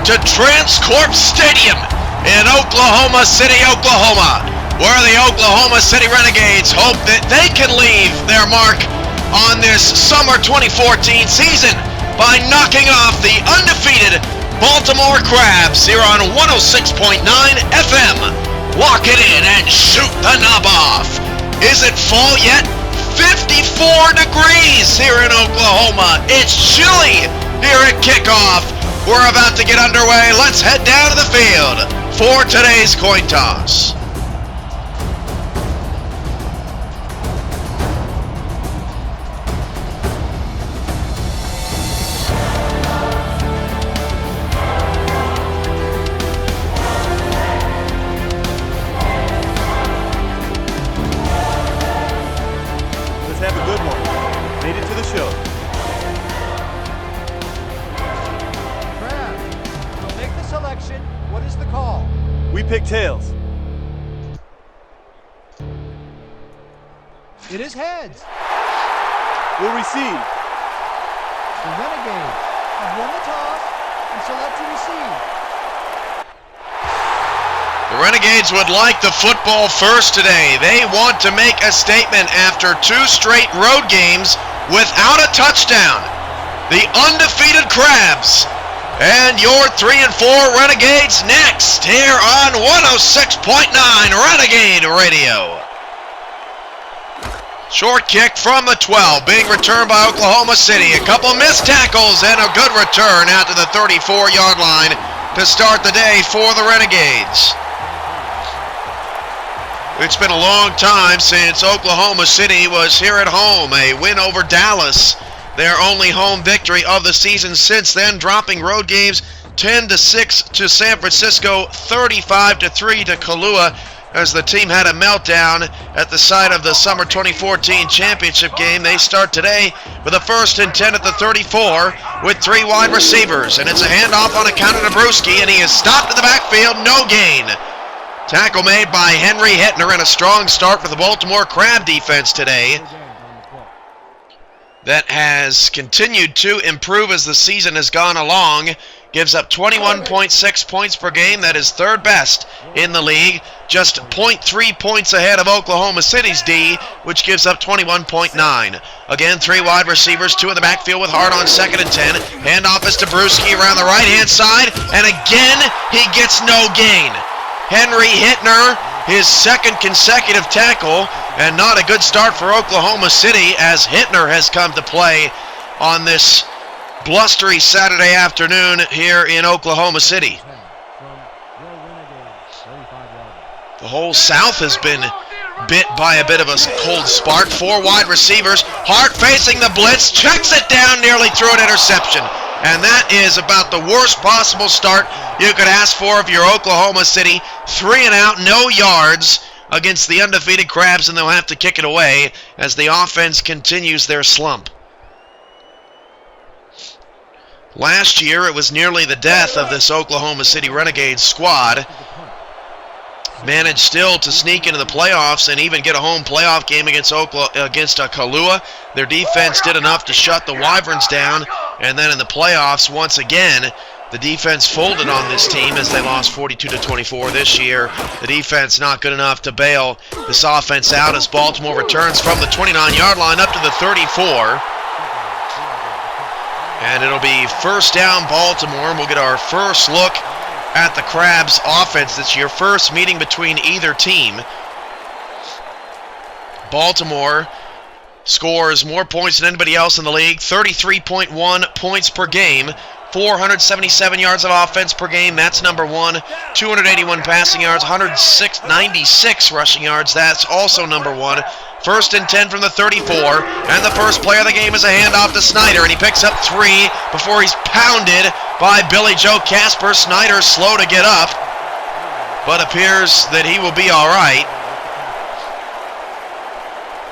to Transcorp Stadium in Oklahoma City, Oklahoma, where the Oklahoma City Renegades hope that they can leave their mark on this summer 2014 season by knocking off the undefeated Baltimore Crabs here on 106.9 FM. Walk it in and shoot the knob off. Is it fall yet? 54 degrees here in Oklahoma. It's chilly here at kickoff. We're about to get underway. Let's head down to the field for today's coin toss. What is the call? We pick tails. It is heads. We'll receive. The Renegades have won the toss and select to receive. The Renegades would like the football first today. They want to make a statement after 2 straight road games without a touchdown. The undefeated Crabs and your 3 and 4 Renegades next here on 106.9 Renegade Radio. Short kick from the 12 being returned by Oklahoma City. A couple missed tackles and a good return out to the 34-yard line to start the day for the Renegades. It's been a long time since Oklahoma City was here at home. A win over Dallas, their only home victory of the season since then, dropping road games 10-6 to San Francisco, 35-3 to Kahlua, as the team had a meltdown at the site of the summer 2014 championship game. They start today with a 1st and 10 at the 34 with 3 wide receivers, and it's a handoff on account of Nabruski, and he is stopped in the backfield, no gain. Tackle made by Henry Hittner, and a strong start for the Baltimore Crab defense today that has continued to improve as the season has gone along. Gives up 21.6 points per game. That is 3rd best in the league. Just 0.3 points ahead of Oklahoma City's D, which gives up 21.9. Again, 3 wide receivers, 2 in the backfield with Hart on 2nd and 10. Handoff is to Brewski around the right-hand side, and again, he gets no gain. Henry Hittner, his 2nd consecutive tackle, and not a good start for Oklahoma City as Hittner has come to play on this blustery Saturday afternoon here in Oklahoma City. The whole South has been bit by a bit of a cold spark. 4 wide receivers. Hart facing the blitz, checks it down, nearly threw an interception. And that is about the worst possible start you could ask for if you're Oklahoma City. 3 and out, no yards against the undefeated Crabs, and they'll have to kick it away as the offense continues their slump. Last year, it was nearly the death of this Oklahoma City Renegades squad. Managed still to sneak into the playoffs and even get a home playoff game against Kahlua. Their defense did enough to shut the Wyverns down, and then in the playoffs, once again, the defense folded on this team as they lost 42-24 this year. The defense not good enough to bail this offense out as Baltimore returns from the 29-yard line up to the 34. And it'll be 1st down Baltimore, and we'll get our first look at the Crabs offense. It's your first meeting between either team. Baltimore scores more points than anybody else in the league, 33.1 points per game, 477 yards of offense per game, that's number 1, 281 passing yards, 96 rushing yards, that's also number 1. 1st and 10 from the 34, and the first play of the game is a handoff to Snyder, and he picks up 3 before he's pounded by Billy Joe Casper. Snyder slow to get up, but appears that he will be all right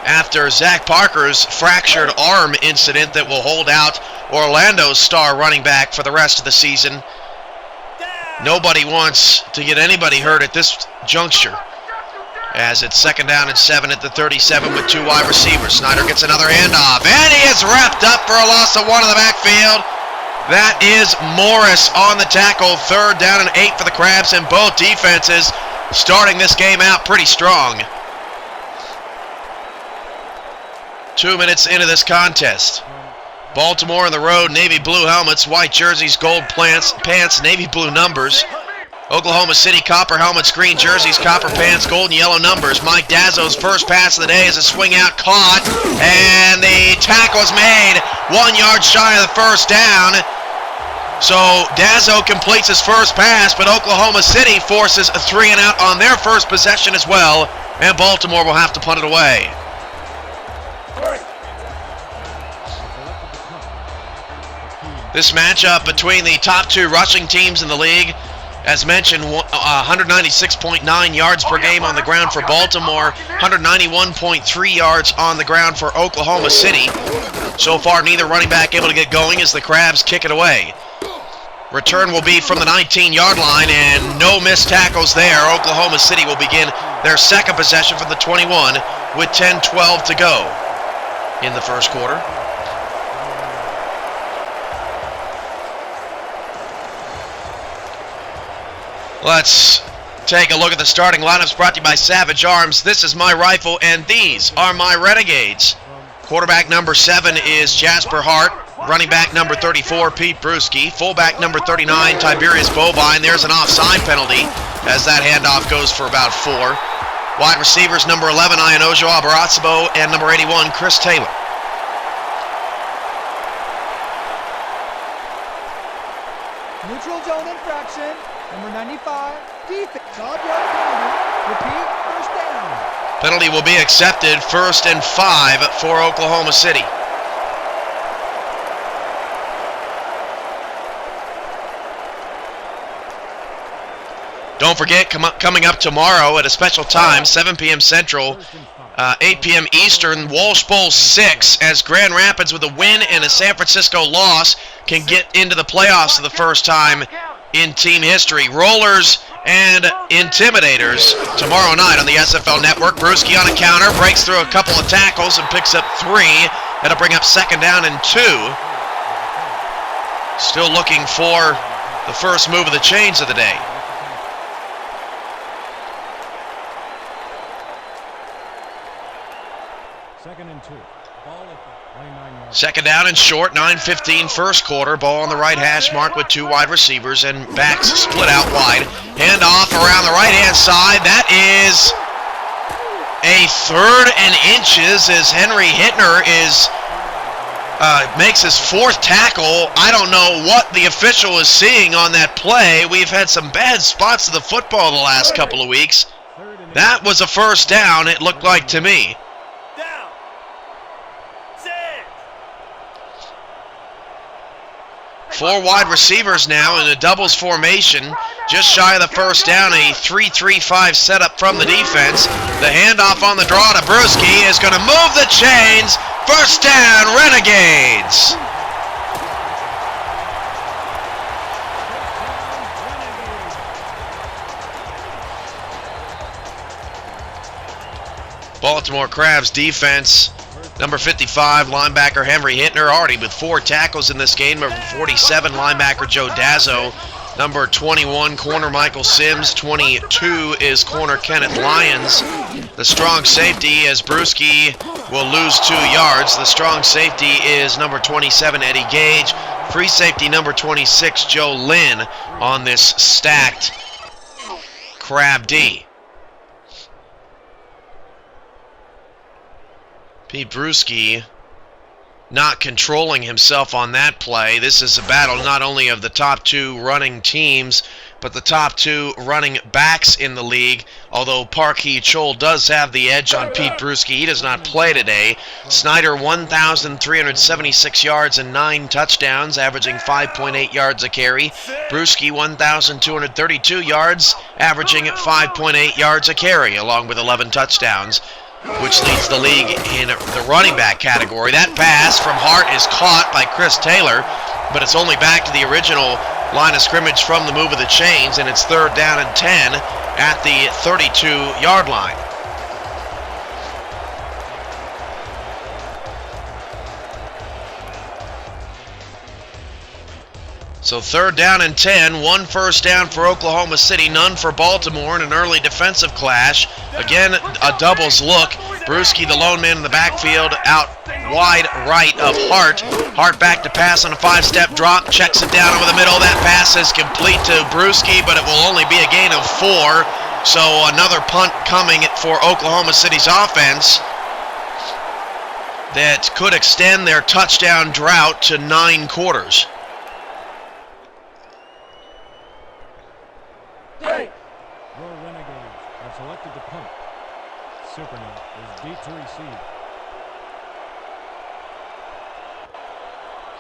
after Zach Parker's fractured arm incident that will hold out Orlando's star running back for the rest of the season. Nobody wants to get anybody hurt at this juncture, as it's 2nd down and 7 at the 37 with 2 wide receivers. Snyder gets another handoff, and he is wrapped up for a loss of 1 in the backfield That is Morris on the tackle. 3rd down and 8 for the Crabs, and both defenses starting this game out pretty strong. 2 minutes into this contest. Baltimore on the road, navy blue helmets, white jerseys, gold pants, navy blue numbers. Oklahoma City, copper helmets, green jerseys, copper pants, gold and yellow numbers. Mike Dazzo's first pass of the day is a swing out, caught, and the tackle's made 1 yard shy of the 1st down. So Dazzo completes his first pass, but Oklahoma City forces a 3 and out on their first possession as well, and Baltimore will have to punt it away. This matchup between the top 2 rushing teams in the league, as mentioned, 196.9 yards per game on the ground for Baltimore, 191.3 yards on the ground for Oklahoma City. So far, neither running back able to get going as the Crabs kick it away. Return will be from the 19-yard line, and no missed tackles there. Oklahoma City will begin their second possession from the 21 with 10:12 to go in the first quarter. Let's take a look at the starting lineups brought to you by Savage Arms. This is my rifle, and these are my Renegades. Quarterback number 7 is Jasper Hart. Running back number 34, Pete Bruschi. Fullback number 39, Tiberius Bovine. There's an offside penalty as that handoff goes for about 4. Wide receivers number 11, Ionojo Abarasibo, and number 81, Chris Taylor. Neutral zone infraction. Number 95, defense. 12-yard penalty. Repeat, 1st down. Penalty will be accepted. 1st and 5 for Oklahoma City. Don't forget, coming up tomorrow at a special time, 7 p.m. Central, 8 p.m. Eastern, Walsh Bowl 6, as Grand Rapids with a win and a San Francisco loss can get into the playoffs for the first time in team history. Rollers and Intimidators tomorrow night on the SFL Network. Bruschi on a counter, breaks through a couple of tackles and picks up 3. That'll bring up 2nd down and 2. Still looking for the first move of the chains of the day. Second down and short, 9:15 first quarter. Ball on the right hash mark with 2 wide receivers and backs split out wide. Handoff around the right-hand side. That is a 3rd and inches as Henry Hittner makes his 4th tackle. I don't know what the official is seeing on that play. We've had some bad spots of the football the last couple of weeks. That was a 1st down, it looked like to me. 4 wide receivers now in a doubles formation. Just shy of the 1st down, a 3-3-5 setup from the defense. The handoff on the draw to Bruschi is going to move the chains. 1st down, Renegades. Baltimore Crabs defense. Number 55, linebacker Henry Hittner, already with 4 tackles in this game. Number 47, linebacker Joe Dazzo. Number 21, corner Michael Sims. 22 is corner Kenneth Lyons. The strong safety, as Bruschi will lose 2 yards. The strong safety is number 27, Eddie Gage. Free safety number 26, Joe Lynn, on this stacked Crab D. Pete Bruschi not controlling himself on that play. This is a battle not only of the top 2 running teams, but the top 2 running backs in the league. Although Park Hee-Chol does have the edge on Pete Bruschi, he does not play today. Snyder, 1,376 yards and 9 touchdowns, averaging 5.8 yards a carry. Bruschi, 1,232 yards, averaging 5.8 yards a carry, along with 11 touchdowns, which leads the league in the running back category. That pass from Hart is caught by Chris Taylor, but it's only back to the original line of scrimmage from the move of the chains, and it's 3rd down and 10 at the 32-yard line. So 3rd down and 10, 1 first down for Oklahoma City, none for Baltimore in an early defensive clash. Again, a doubles look. Brewski, the lone man in the backfield, out wide right of Hart. Hart back to pass on a 5-step drop, checks it down over the middle. That pass is complete to Brewski, but it will only be a gain of 4. So another punt coming for Oklahoma City's offense that could extend their touchdown drought to 9 quarters. Your Renegades have selected the punt. Superman is deep to receive.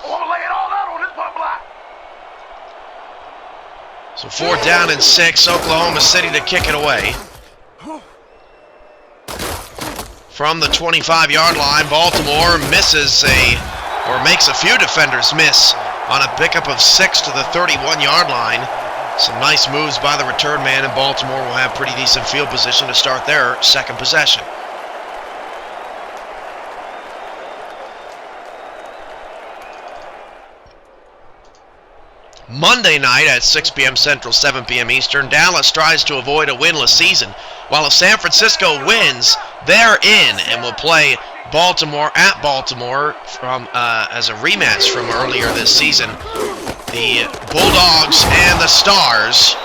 Laying all out on this punt block. So 4th down and 6, Oklahoma City to kick it away. From the 25-yard line, Baltimore makes a few defenders miss on a pickup of 6 to the 31-yard line. Some nice moves by the return man, and Baltimore will have pretty decent field position to start their second possession. Monday night at 6 p.m. Central, 7 p.m. Eastern, Dallas tries to avoid a winless season. While if San Francisco wins, they're in and will play Baltimore at Baltimore as a rematch from earlier this season. The Bulldogs and the Stars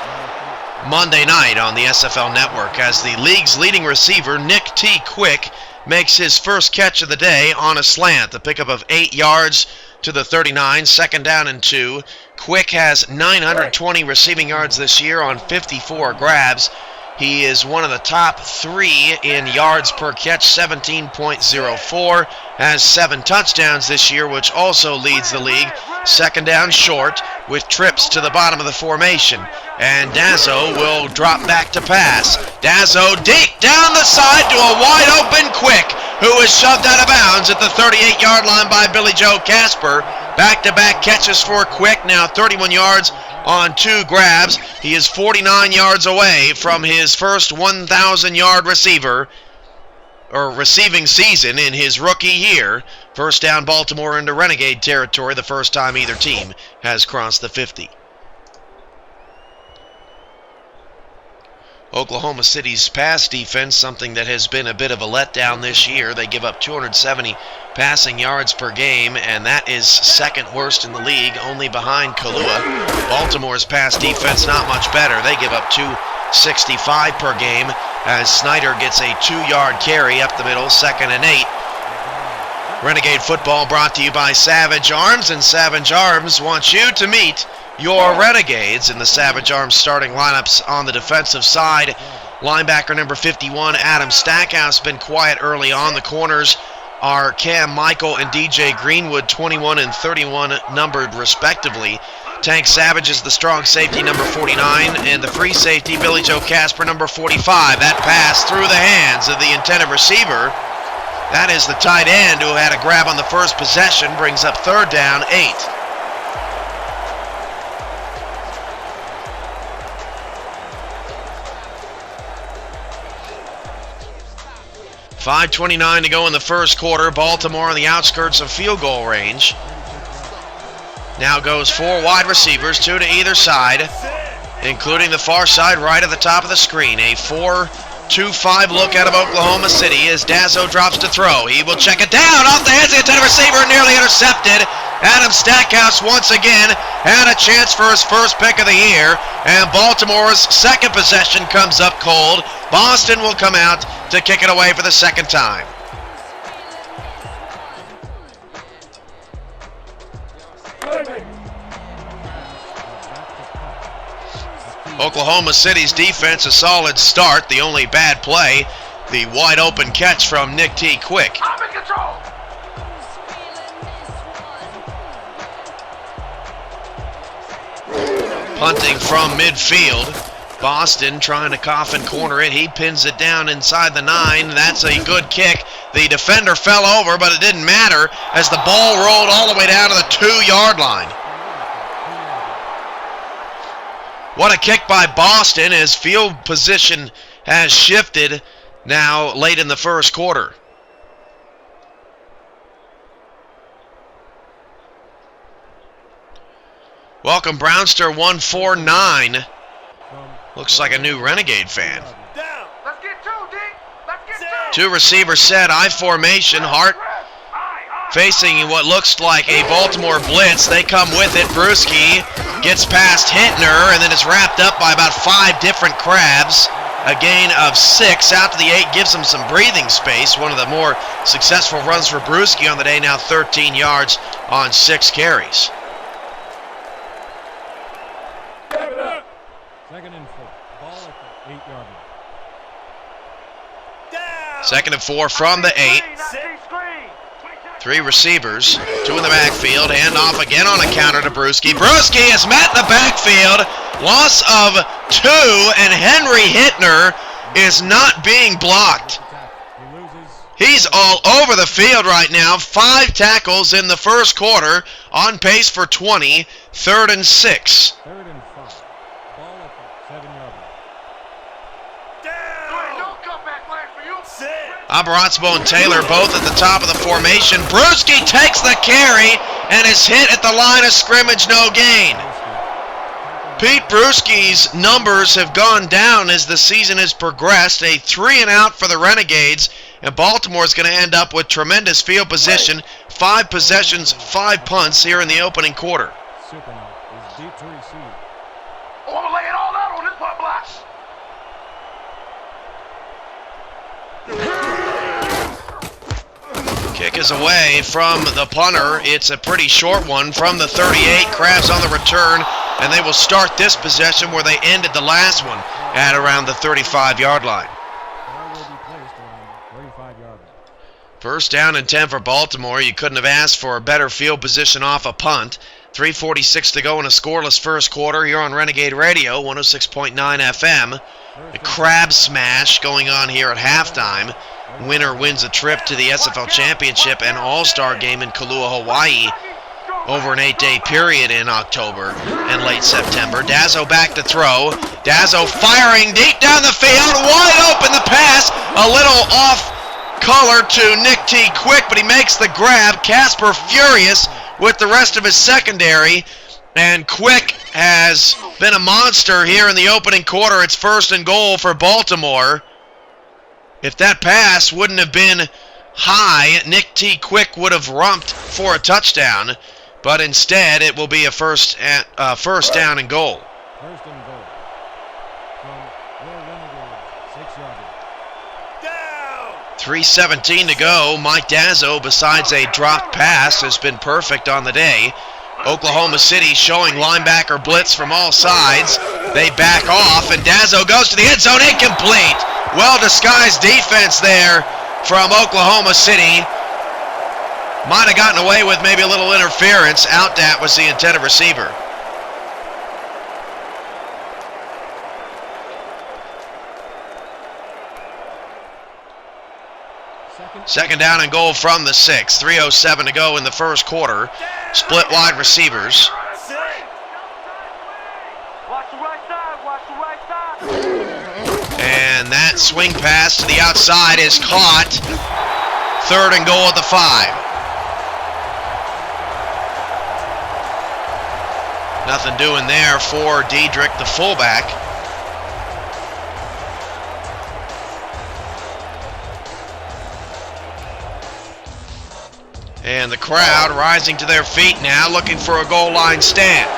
Monday night on the SFL Network as the league's leading receiver, Nick T. Quick, makes his first catch of the day on a slant. The pickup of 8 yards to the 39, 2nd down and 2. Quick has 920 receiving yards this year on 54 grabs. He is one of the top 3 in yards per catch, 17.04. Has 7 touchdowns this year, which also leads the league. 2nd down short with trips to the bottom of the formation. And Dazzo will drop back to pass. Dazzo deep down the side to a wide open Quick, who is shoved out of bounds at the 38-yard line by Billy Joe Casper. Back-to-back catches for Quick, now 31 yards on 2 grabs. He is 49 yards away from his first 1,000-yard receiving season in his rookie year. First down, Baltimore into Renegade territory, the first time either team has crossed the 50. Oklahoma City's pass defense, something that has been a bit of a letdown this year. They give up 270 passing yards per game, and that is 2nd worst in the league, only behind Kahlua. Baltimore's pass defense not much better. They give up 265 per game as Snyder gets a 2-yard carry up the middle, 2nd and 8. Renegade football brought to you by Savage Arms, and Savage Arms wants you to meet your Renegades in the Savage Arms starting lineups. On the defensive side, linebacker number 51, Adam Stackhouse, been quiet early on. The corners are Cam Michael and DJ Greenwood, 21 and 31 numbered respectively. Tank Savage is the strong safety, number 49, and the free safety, Billy Joe Casper, number 45. That pass through the hands of the intended receiver. That is the tight end who had a grab on the first possession, brings up 3rd down, 8. 5:29 to go in the first quarter. Baltimore on the outskirts of field goal range. Now goes 4 wide receivers, 2 to either side, including the far side right at the top of the screen. A 4-2-5 look out of Oklahoma City as Dazzo drops to throw. He will check it down off the hands of the intended receiver, nearly intercepted. Adam Stackhouse once again had a chance for his first pick of the year, and Baltimore's second possession comes up cold. Boston will come out to kick it away for the second time. Oklahoma City's defense a solid start. The only bad play, the wide open catch from Nick T. Quick. I'm in control. Punting from midfield. Boston trying to coffin corner it. He pins it down inside the 9. That's a good kick. The defender fell over, but it didn't matter as the ball rolled all the way down to the 2-yard line. What a kick by Boston as field position has shifted now late in the first quarter. Welcome Brownster 149. Looks like a new Renegade fan. Down. Let's get two, D. Let's get two. Two receiver set, I formation. Hart facing what looks like a Baltimore blitz. They come with it. Brewski gets past Hittner and then is wrapped up by about 5 different crabs. A gain of 6 out to the 8 gives him some breathing space. One of the more successful runs for Brewski on the day, now 13 yards on 6 carries. Second and 4. Ball at the 8-yard line. Down. Second and 4 from the 8. 3 receivers, 2 in the backfield. Hand off again on a counter to Brewski. Brewski is met in the backfield. Loss of 2, and Henry Hittner is not being blocked. He loses. He's all over the field right now. 5 tackles in the first quarter, on pace for 20. 3rd and 6. 3rd and 5. Ball at the 7-yard line. Down. No comeback plan for you. Sit. Abaratzbo and Taylor both at the top of the formation. Brewski takes the carry and is hit at the line of scrimmage, no gain. Pete Brewski's numbers have gone down as the season has progressed. A 3 and out for the Renegades, and Baltimore is going to end up with tremendous field position. 5 possessions, 5 punts here in the opening quarter. Superman is deep to receive. I want to lay it all out on this punt block. Kick is away from the punter. It's a pretty short one from the 38. Crabs on the return, and they will start this possession where they ended the last one at around the 35-yard line. Ball will be placed around 35-yard line. First down and 10 for Baltimore. You couldn't have asked for a better field position off a punt. 3:46 to go in a scoreless first quarter here on Renegade Radio, 106.9 FM. The crab smash going on here at halftime. Winner wins a trip to the SFL Championship and All-Star game in Kailua, Hawaii over an 8-day period in October and late September. Dazzo back to throw. Dazzo firing deep down the field. Wide open the pass. A little off color to Nick T. Quick, but he makes the grab. Casper furious with the rest of his secondary. And Quick has been a monster here in the opening quarter. It's 1st and goal for Baltimore. If that pass wouldn't have been high, Nick T. Quick would have rumped for a touchdown. But instead, it will be a first down and goal. 1st and goal. From your Renegades, 6-yard line. Down. 3:17 to go. Mike Dazzo, besides a dropped pass, has been perfect on the day. Oklahoma City showing linebacker blitz from all sides. They back off, and Dazzo goes to the end zone, incomplete. Well-disguised defense there from Oklahoma City. Might have gotten away with maybe a little interference. Out that was the intended receiver. Second down and goal from the 6. 3:07 to go in the first quarter. Split wide receivers. Sit. Watch the right side. Watch the right side. And that swing pass to the outside is caught. 3rd and goal at the 5. Nothing doing there for Diedrich, the fullback. And the crowd rising to their feet now, looking for a goal line stand.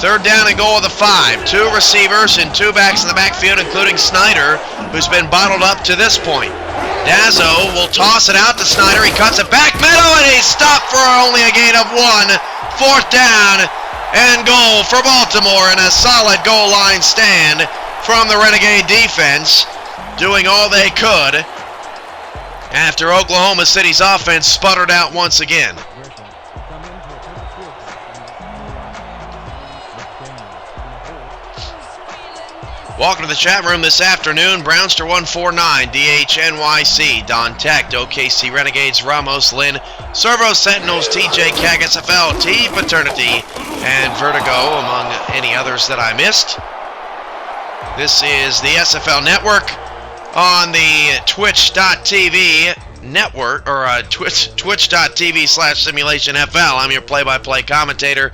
3rd down and goal of the 5. 2 receivers and 2 backs in the backfield, including Snyder, who's been bottled up to this point. Dazzo will toss it out to Snyder. He cuts it back middle, and he's stopped for only a gain of 1. 4th down and goal for Baltimore, and a solid goal line stand from the Renegade defense, doing all they could after Oklahoma City's offense sputtered out once again. Welcome to the chat room this afternoon. Brownster 149, DHNYC, Don Tech, OKC Renegades, Ramos, Lynn, Servo Sentinels, TJ Cag SFL, T Paternity, and Vertigo, among any others that I missed. This is the SFL Network on the twitch.tv Network, or twitch.tv/simulationfl. I'm your play-by-play commentator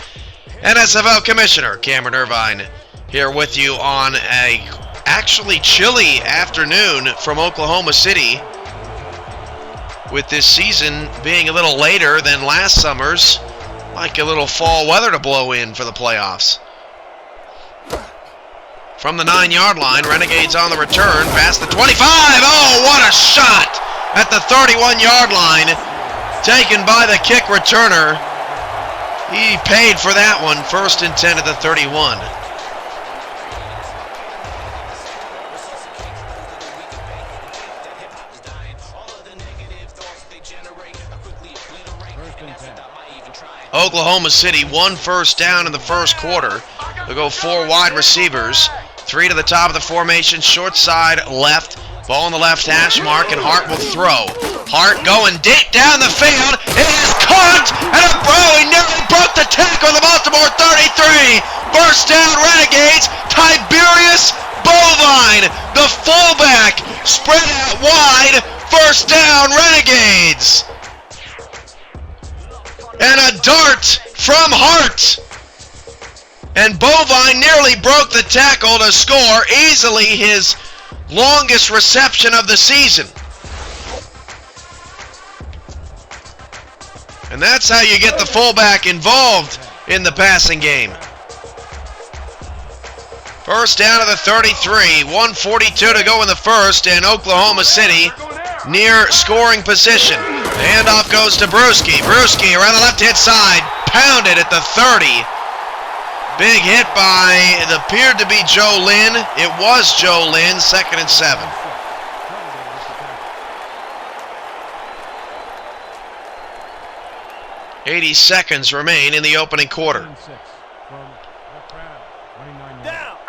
and SFL Commissioner, Cameron Irvine, here with you on a actually chilly afternoon from Oklahoma City, with this season being a little later than last summer's. Like a little fall weather to blow in for the playoffs. From the 9-yard line, Renegades on the return, past the 25. Oh, what a shot at the 31-yard line, taken by the kick returner. He paid for that one, 1st and 10 at the 31. Oklahoma City, 1 first down in the first quarter. They'll go 4 wide receivers, 3 to the top of the formation, short side left, ball in the left hash mark, and Hart will throw. Hart going deep down the field. It is caught, and he nearly broke the tackle on the Baltimore 33. First down, Renegades. Tiberius Bovine, the fullback, spread out wide. First down, Renegades. And a dart from Hart. And Bovine nearly broke the tackle to score, easily his longest reception of the season. And that's how you get the fullback involved in the passing game. First down to the 33, 1:42 to go in the first, and Oklahoma City near scoring position. The handoff goes to Brewski. Brewski around the left-hand side, pounded at the 30. Big hit by, it appeared to be Joe Lynn. It was Joe Lynn, 2nd and 7. .80 seconds remain in the opening quarter. I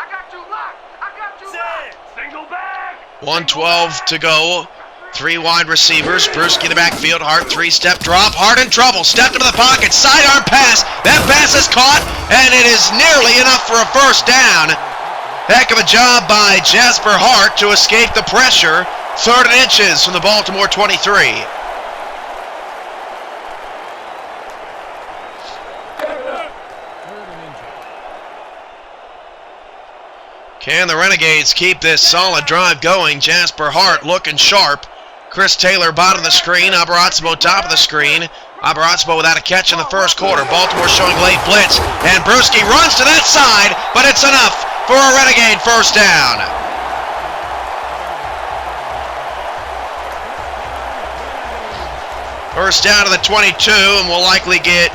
got you locked. I got you locked. Single back. 1:12 to go. 3 wide receivers. Brewski in the backfield. Hart, 3-step drop. Hart in trouble. Stepped into the pocket. Sidearm pass. That pass is caught, and it is nearly enough for a first down. Heck of a job by Jasper Hart to escape the pressure. 3rd and inches from the Baltimore 23. Can the Renegades keep this solid drive going? Jasper Hart looking sharp. Chris Taylor bottom of the screen. Abarazzo top of the screen. Abarazzo without a catch in the first quarter. Baltimore showing late blitz. And Brewski runs to that side, but it's enough for a Renegade first down. First down to the 22, and we'll likely get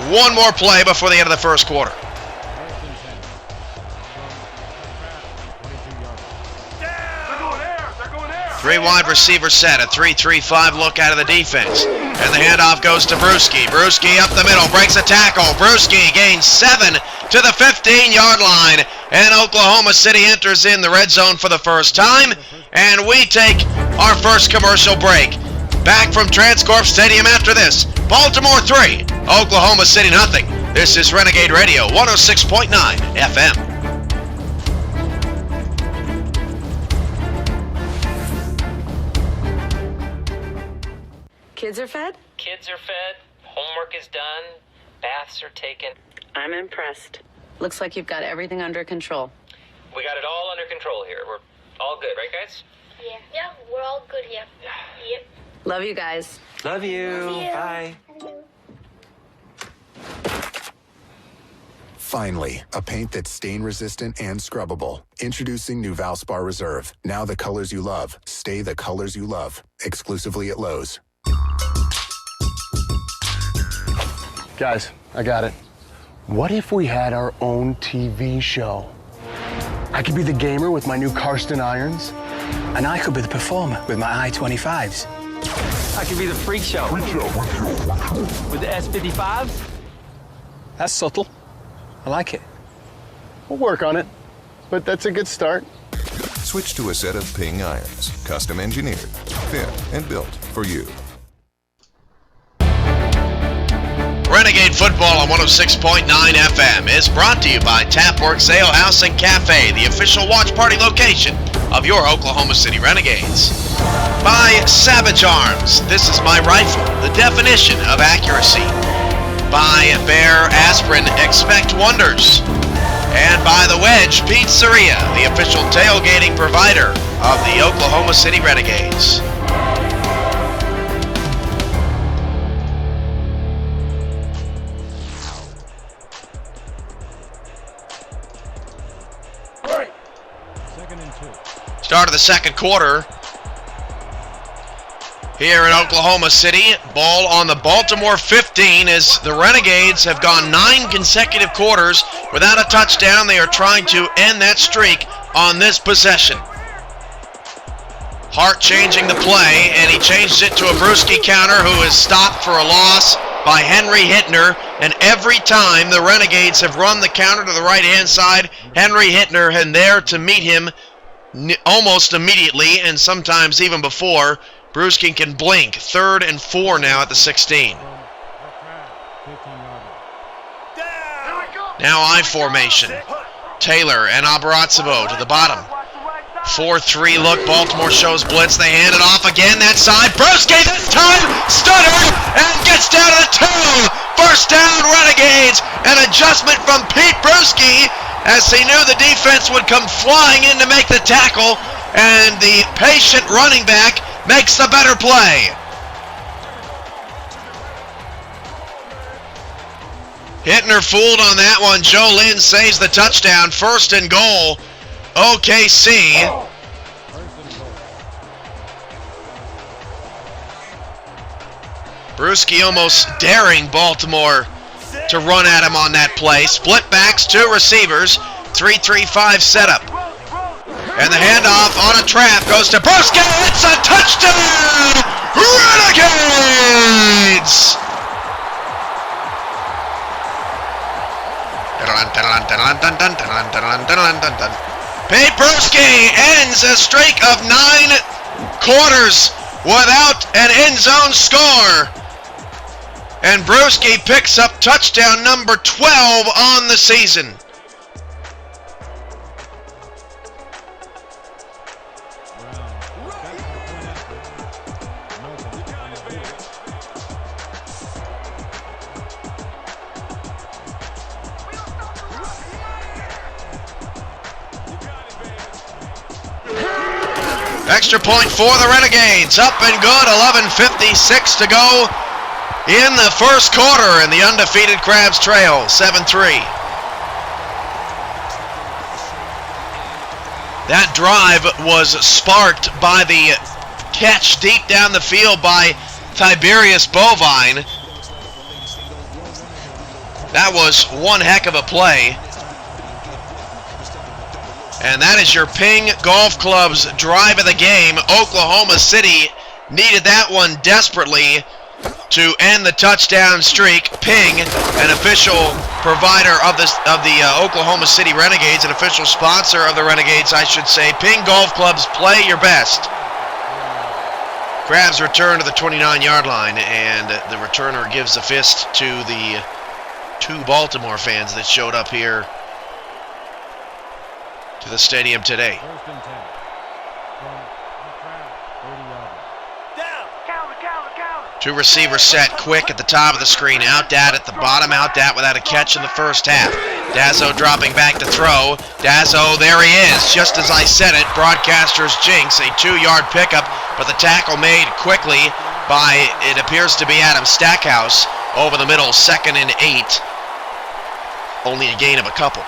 one more play before the end of the first quarter. 3 wide receiver set, a 3-3-5 look out of the defense. And the handoff goes to Brewski. Brewski up the middle, breaks a tackle. Brewski gains 7 to the 15-yard line. And Oklahoma City enters in the red zone for the first time. And we take our first commercial break. Back from Transcorp Stadium after this. Baltimore 3, Oklahoma City nothing. This is Renegade Radio 106.9 FM. Kids are fed? Kids are fed, homework is done, baths are taken. I'm impressed. Looks like you've got everything under control. We got it all under control here. We're all good, right, guys? Yeah, we're all good here. Yep. Love you guys. Love you. Love you. Bye. Finally, a paint that's stain-resistant and scrubbable. Introducing new Valspar Reserve. Now the colors you love stay the colors you love. Exclusively at Lowe's. Guys, I got it. What if we had our own TV show? I could be the gamer with my new Karsten irons. And I could be the performer with my I-25s. I could be the freak show. With the S55s. That's subtle. I like it. We'll work on it, but that's a good start. Switch to a set of Ping irons, custom engineered, thin, and built for you. Renegade Football on 106.9 FM is brought to you by Tapworks Ale House and Cafe, the official watch party location of your Oklahoma City Renegades. By Savage Arms, this is my rifle, the definition of accuracy. By Bear Aspirin, expect wonders. And by The Wedge Pizzeria, the official tailgating provider of the Oklahoma City Renegades. Start of the second quarter here in Oklahoma City. Ball on the Baltimore 15 as the Renegades have gone 9 consecutive quarters without a touchdown. They are trying to end that streak on this possession. Hart changing the play, and he changed it to a Brewski counter who is stopped for a loss by Henry Hittner. And every time the Renegades have run the counter to the right-hand side, Henry Hittner and there to meet him almost immediately, and sometimes even before. Brewski can blink. 3rd and 4 now at the 16. Now I formation. Taylor and Abarazzo to the bottom. 4-3 look. Baltimore shows blitz. They hand it off again that side. Brewski this time stuttered and gets down to the 2. First down Renegades. An adjustment from Pete Brewski as he knew the defense would come flying in to make the tackle, and the patient running back makes the better play. Hittner fooled on that one. Joe Lynn saves the touchdown. 1st and goal, OKC. Brewski almost daring Baltimore to run at him on that play. Split backs, 2 receivers, 3-3-5 setup. And the handoff on a trap goes to Brewski. It's a touchdown! Renegades! Pete Brewski ends a streak of 9 quarters without an end zone score. And Brewski picks up touchdown number 12 on the season. Extra point for the Renegades. Up and good. 11:56 to go in the first quarter, and the undefeated Crabs trail 7-3. That drive was sparked by the catch deep down the field by Tiberius Bovine. That was one heck of a play. And that is your Ping Golf Club's drive of the game. Oklahoma City needed that one desperately to end the touchdown streak. Ping, an official provider of the Oklahoma City Renegades, an official sponsor of the Renegades, I should say. Ping Golf Club's play your best. Crabs return to the 29-yard line, and the returner gives a fist to the 2 Baltimore fans that showed up here to the stadium today. 1st and 10. From the crowd, 30-yard. Down. Counter. 2 receivers set quick at the top of the screen. Outdat at the bottom. Outdat without a catch in the first half. Dazzo dropping back to throw. Dazzo, there he is. Just as I said it, broadcaster's jinx. A 2-yard pickup, but the tackle made quickly by, it appears to be Adam Stackhouse, over the middle. 2nd and 8. Only a gain of a couple.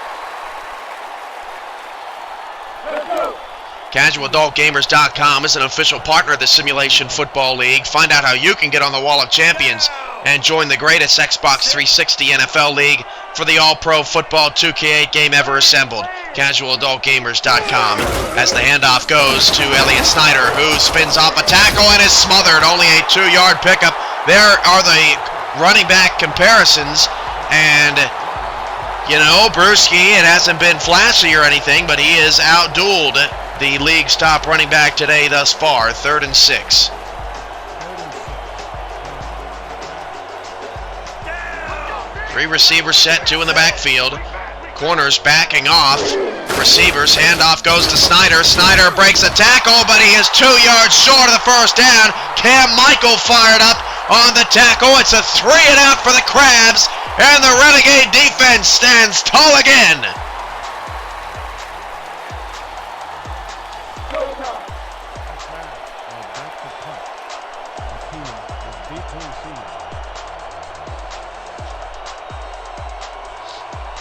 CasualAdultGamers.com is an official partner of the Simulation Football League. Find out how you can get on the Wall of Champions and join the greatest Xbox 360 NFL League for the All-Pro Football 2K8 game ever assembled. CasualAdultGamers.com as the handoff goes to Elliott Snyder, who spins off a tackle and is smothered. Only a 2-yard pickup. There are the running back comparisons, and you know, Brewski, it hasn't been flashy or anything, but he is outdueled the league's top running back today thus far. 3rd and 6. Three receivers set, 2 in the backfield. Corners backing off. Receivers, handoff goes to Snyder. Snyder breaks a tackle, but he is 2 yards short of the first down. Cam Michael fired up on the tackle. It's a 3-and-out for the Crabs, and the Renegade defense stands tall again.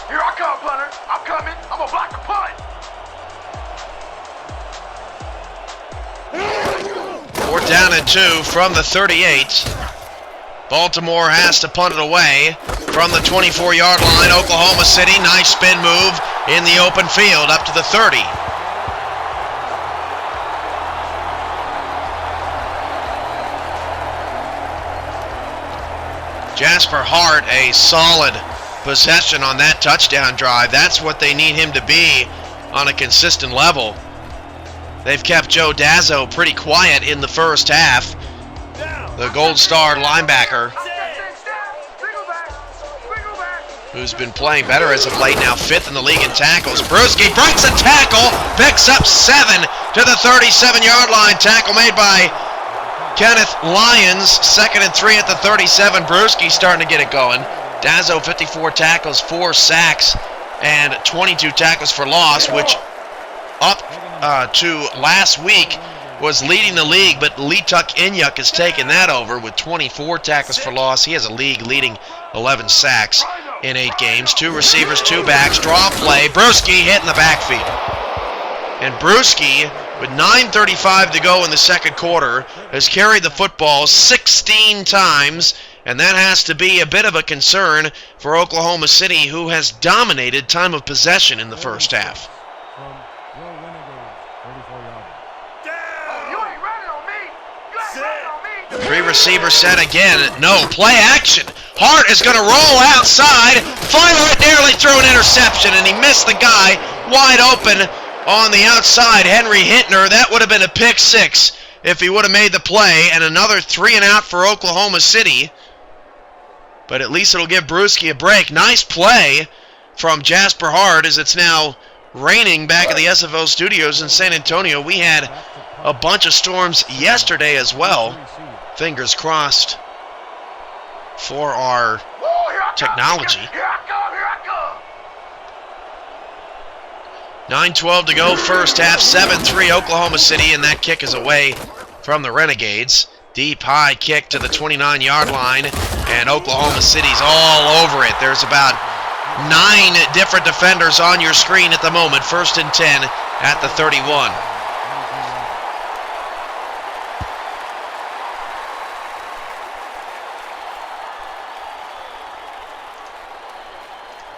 Here I come, punter. I'm coming. I'm gonna block the punt. 4th down and 2 from the 38. Baltimore has to punt it away from the 24-yard line. Oklahoma City, nice spin move in the open field up to the 30. Jasper Hart, a solid possession on that touchdown drive. That's what they need him to be on a consistent level. They've kept Joe Dazzo pretty quiet in the first half. The Gold Star linebacker, who's been playing better as of late, now 5th in the league in tackles. Brewski breaks a tackle, picks up 7 to the 37-yard line. Tackle made by Kenneth Lyons. 2nd and 3 at the 37. Brewski starting to get it going. Dazzo 54 tackles, 4 sacks, and 22 tackles for loss, which up to last week was leading the league, but Leetuck Inyuk has taken that over with 24 tackles for loss. He has a league-leading 11 sacks in 8 games. 2 receivers, 2 backs, draw play. Brewski hit in the backfield. And Brewski, with 9:35 to go in the second quarter, has carried the football 16 times, and that has to be a bit of a concern for Oklahoma City, who has dominated time of possession in the first half. Three receiver set again. No, play action. Hart is going to roll outside. Finally, nearly threw an interception, and he missed the guy wide open on the outside. Henry Hintner. That would have been a pick 6 if he would have made the play, and another 3-and-out for Oklahoma City. But at least it'll give Brewski a break. Nice play from Jasper Hart, as it's now raining back at the SFO studios in San Antonio. We had a bunch of storms yesterday as well. Fingers crossed for our technology. 9:12 to go, first half, 7-3 Oklahoma City, and that kick is away from the Renegades. Deep, high kick to the 29-yard line, and Oklahoma City's all over it. There's about 9 different defenders on your screen at the moment. 1st and 10 at the 31.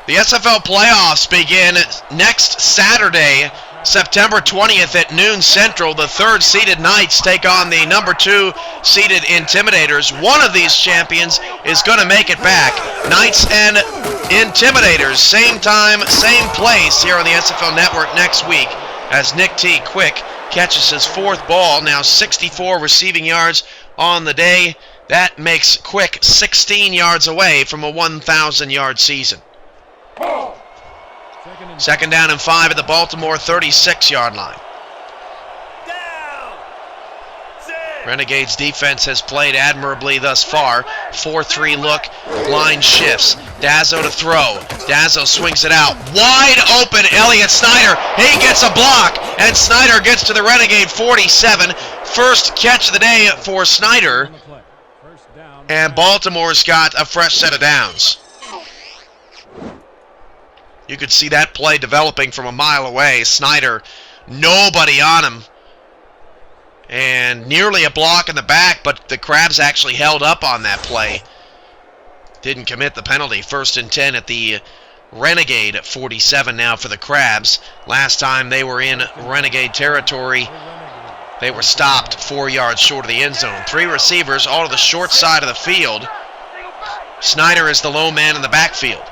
The SFL playoffs begin next Saturday, September 20th at noon Central. The 3rd-seeded Knights take on the number 2-seeded Intimidators. One of these champions is going to make it back. Knights and Intimidators, same time, same place here on the SFL Network next week as Nick T. Quick catches his 4th ball, now 64 receiving yards on the day. That makes Quick 16 yards away from a 1,000-yard season. 2nd down and 5 at the Baltimore 36-yard line. Renegades defense has played admirably thus far. 4-3 look, line shifts. Dazzo to throw. Dazzo swings it out. Wide open, Elliott Snyder. He gets a block, and Snyder gets to the Renegade 47. First catch of the day for Snyder. And Baltimore's got a fresh set of downs. You could see that play developing from a mile away. Snyder, nobody on him. And nearly a block in the back, but the Crabs actually held up on that play. Didn't commit the penalty. 1st and 10 at the Renegade 47 now for the Crabs. Last time they were in Renegade territory, they were stopped 4 yards short of the end zone. 3 receivers, all to the short side of the field. Snyder is the lone man in the backfield.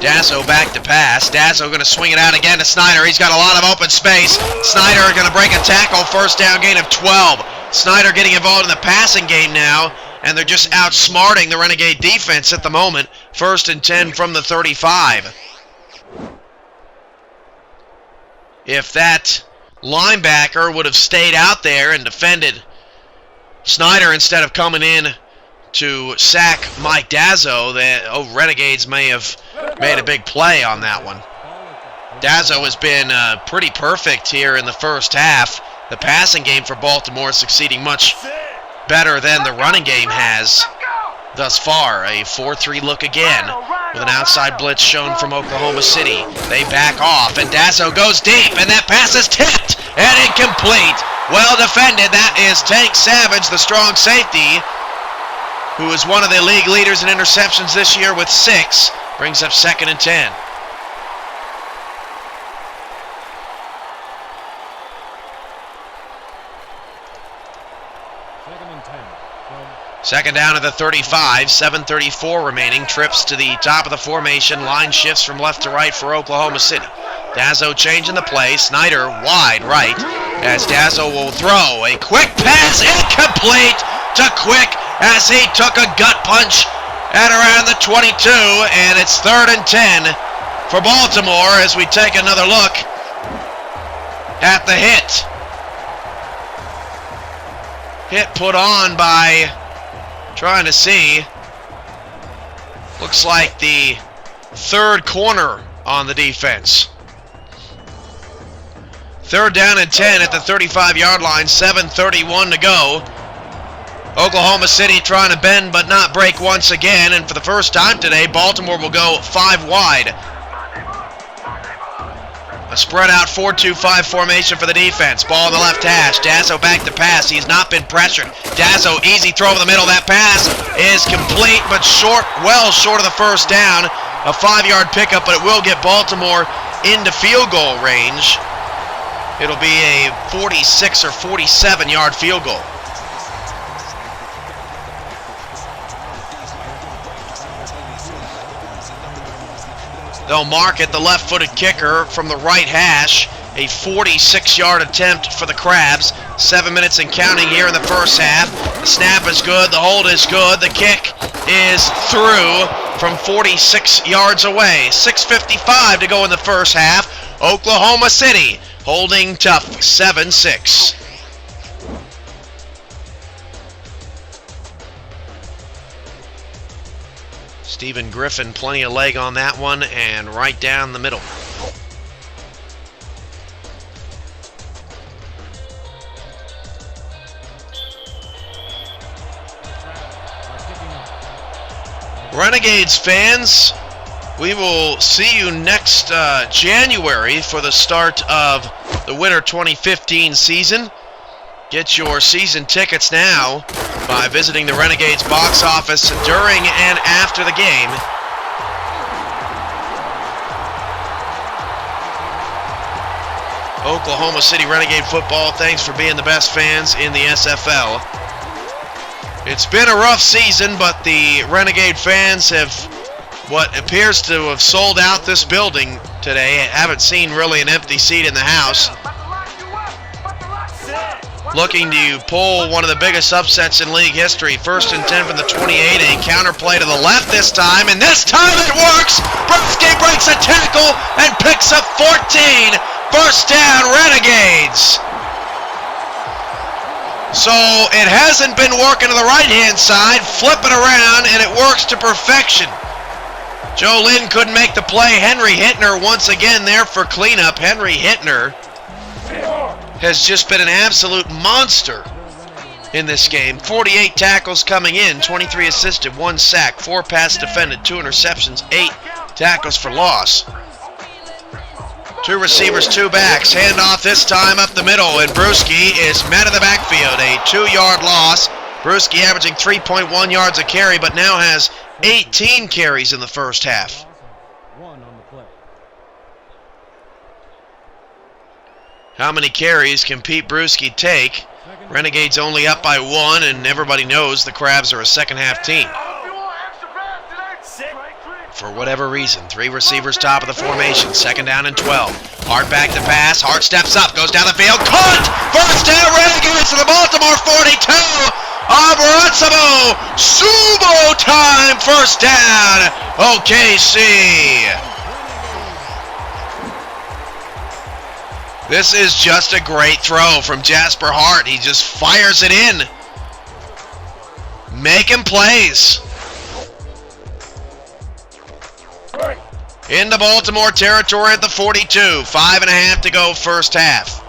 Dazzo back to pass. Dazzo going to swing it out again to Snyder. He's got a lot of open space. Snyder going to break a tackle. 1st down gain of 12. Snyder getting involved in the passing game now and they're just outsmarting the Renegade defense at the moment. 1st and 10 from the 35. If that linebacker would have stayed out there and defended Snyder instead of coming in to sack Mike Dazzo, the Renegades may have made a big play on that one. Dazzo has been pretty perfect here in the first half. The passing game for Baltimore is succeeding much better than the running game has thus far. A 4-3 look again with an outside blitz shown from Oklahoma City. They back off, and Dazzo goes deep, and that pass is tipped and incomplete. Well defended. That is Tank Savage, the strong safety, who is one of the league leaders in interceptions this year with 6. Brings up 2nd and 10. Second down at the 35, 7:34 remaining. Trips to the top of the formation. Line shifts from left to right for Oklahoma City. Dazzo changing the play. Snyder wide right as Dazzo will throw. A quick pass, incomplete to Quick as he took a gut punch at around the 22, and it's 3rd and 10 for Baltimore as we take another look at the hit. Hit put on by, trying to see, looks like the 3rd corner on the defense. 3rd down and 10 at the 35-yard line, 7:31 to go. Oklahoma City trying to bend but not break once again, and for the first time today, Baltimore will go 5 wide. A spread out 4-2-5 formation for the defense. Ball in the left hash. Dazzo back to pass. He's not been pressured. Dazzo, easy throw over the middle. That pass is complete, but short, well short of the first down. A 5-yard pickup, but it will get Baltimore into field goal range. It'll be a 46 or 47-yard field goal. They'll mark it, the left-footed kicker from the right hash. A 46-yard attempt for the Crabs. 7 minutes and counting here in the first half. The snap is good, the hold is good, the kick is through from 46 yards away. 6:55 to go in the first half. Oklahoma City holding tough, 7-6. Stephen Griffin, plenty of leg on that one, and right down the middle. Renegades fans, we will see you next January for the start of the winter 2015 season. Get your season tickets now by visiting the Renegades box office during and after the game. Oklahoma City Renegade football, thanks for being the best fans in the SFL. It's been a rough season, but the Renegade fans have what appears to have sold out this building today. I haven't seen really an empty seat in the house. Looking to pull one of the biggest upsets in league history. 1st and 10 from the 28. A counterplay to the left this time, and this time it works. Bruschi breaks a tackle and picks up 14. First down, Renegades. So it hasn't been working to the right-hand side. Flip it around, and it works to perfection. Joe Lynn couldn't make the play. Henry Hittner once again there for cleanup. Henry Hittner has just been an absolute monster in this game. 48 tackles coming in, 23 assisted, 1 sack, 4 pass defended, 2 interceptions, 8 tackles for loss. 2 receivers, 2 backs. Handoff this time up the middle, and Bruschi is met in the backfield. A 2-yard loss. Bruschi averaging 3.1 yards a carry, but now has 18 carries in the first half. How many carries can Pete Bruschi take? Renegades only up by 1, and everybody knows the Crabs are a second-half team. For whatever reason, 3 receivers top of the formation, 2nd down and 12. Hart back to pass, Hart steps up, goes down the field, caught! First down, Renegades to the Baltimore 42! Abratzamo, Sumo time, first down, OKC. This is just a great throw from Jasper Hart. He just fires it in. Making plays. Into Baltimore territory at the 42. 5.5 to go first half.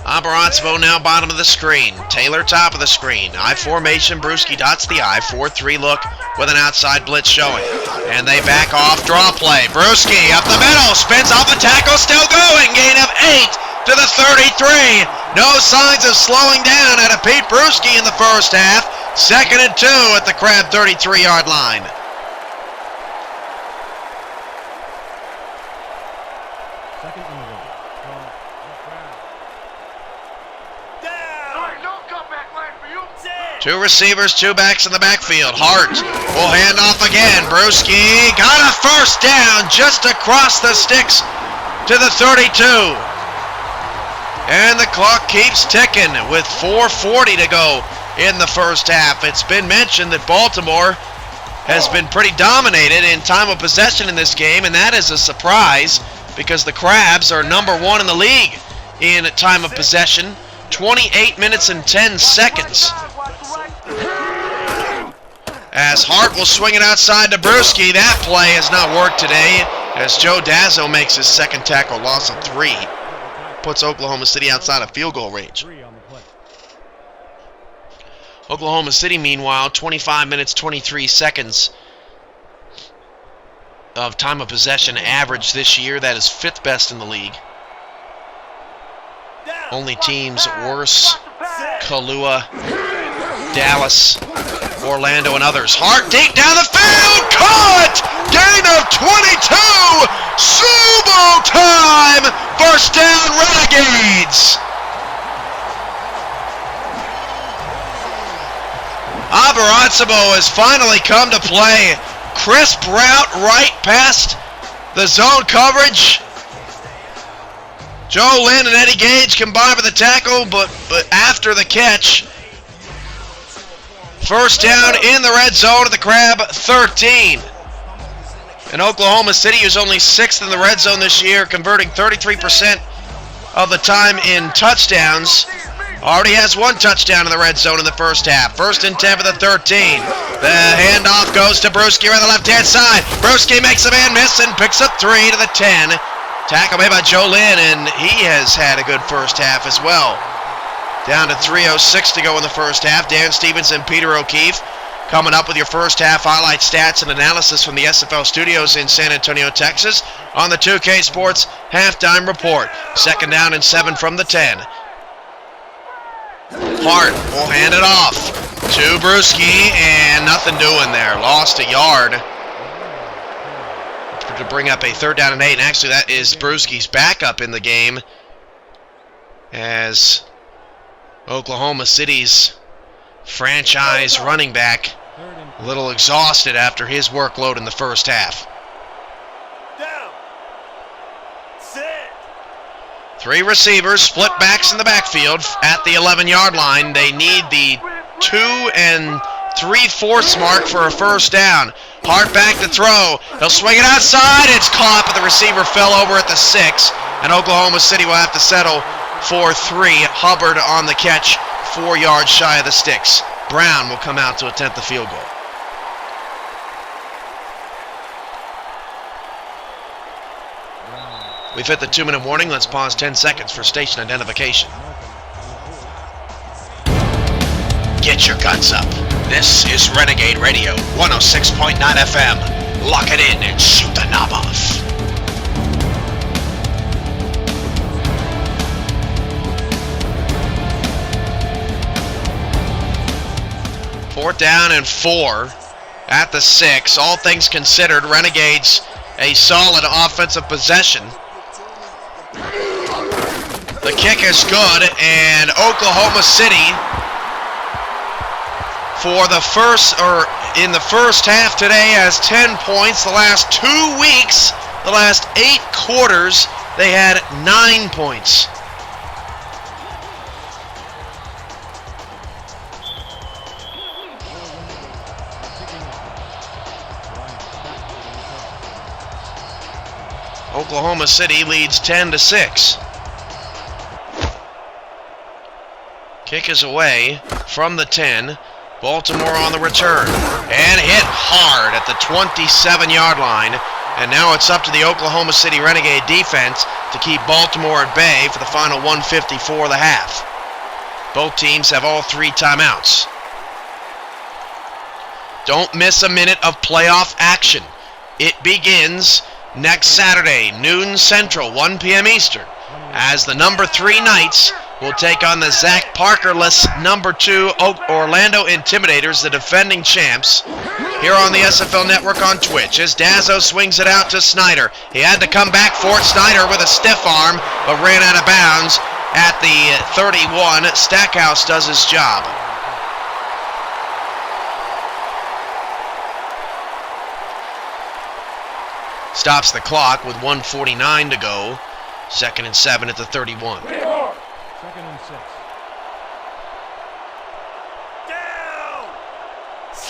Abratzamo now bottom of the screen. Taylor top of the screen. I formation. Brewski dots the I. 4-3 look with an outside blitz showing. And they back off. Draw play. Brewski up the middle. Spins off the tackle. Still going. Gain of 8 to the 33. No signs of slowing down out of Pete Brewski in the first half. 2nd and 2 at the Crab 33-yard line. Two receivers, two backs in the backfield. Hart will hand off again. Brewski got a first down just across the sticks to the 32. And the clock keeps ticking with 4:40 to go in the first half. It's been mentioned that Baltimore has been pretty dominated in time of possession in this game, and that is a surprise because the Crabs are number 1 in the league in time of possession. 28 minutes and 10 seconds. As Hart will swing it outside to Brewski. That play has not worked today as Joe Dazzo makes his second tackle, loss of 3. Puts Oklahoma City outside of field goal range. Oklahoma City, meanwhile, 25 minutes, 23 seconds of time of possession average this year. That is 5th best in the league. Only teams worse: Kahlua, Dallas, Orlando, and others. Hart deep down the field, caught! Gain of 22! Sumo time! First down, Renegades! Abratzamo has finally come to play. Crisp route right past the zone coverage. Joe Lynn and Eddie Gage combined for the tackle, but after the catch. First down in the red zone at the Crab 13. And Oklahoma City, who's only 6th in the red zone this year, converting 33% of the time in touchdowns, already has 1 touchdown in the red zone in the first half. 1st and 10 for the 13. The handoff goes to Brewski on the left-hand side. Brewski makes a man miss and picks up 3 to the 10. Tackle made by Joe Lynn, and he has had a good first half as well. Down to 3:06 to go in the first half. Dan Stevens and Peter O'Keefe coming up with your first half highlight stats and analysis from the SFL studios in San Antonio, Texas on the 2K Sports Halftime Report. 2nd down and 7 from the 10. Hart will hand it off to Brewski, and nothing doing there. Lost a yard to bring up a 3rd down and 8. And actually, that is Brewski's backup in the game, as Oklahoma City's franchise running back a little exhausted after his workload in the first half. 3 receivers, split backs in the backfield at the 11-yard line. They need the 2 3/4 mark for a first down. Hart back to throw. He'll swing it outside. It's caught, but the receiver fell over at the 6. And Oklahoma City will have to settle for 3. Hubbard on the catch, 4 yards shy of the sticks. Brown will come out to attempt the field goal. We've hit the 2-minute warning. Let's pause 10 seconds for station identification. Get your guns up. This is Renegade Radio, 106.9 FM. Lock it in and shoot the knob off. Fourth down and 4 at the 6. All things considered, Renegades a solid offensive possession. The kick is good, and Oklahoma City in the first half today has 10 points. The last 2 weeks, the last 8 quarters, they had 9 points. Oklahoma City leads 10-6. Kick is away from the 10. Baltimore on the return. And hit hard at the 27-yard line. And now it's up to the Oklahoma City Renegade defense to keep Baltimore at bay for the final 1:54 of the half. Both teams have all 3 timeouts. Don't miss a minute of playoff action. It begins next Saturday, noon Central, 1 p.m. Eastern, as the number 3 Knights will take on the Zach Parkerless number 2 Orlando Intimidators, the defending champs, here on the SFL Network on Twitch, as Dazzo swings it out to Snyder. He had to come back for it. Snyder with a stiff arm, but ran out of bounds at the 31. Stackhouse does his job. Stops the clock with 1:49 to go. 2nd and 7 at the 31. 2nd and 6.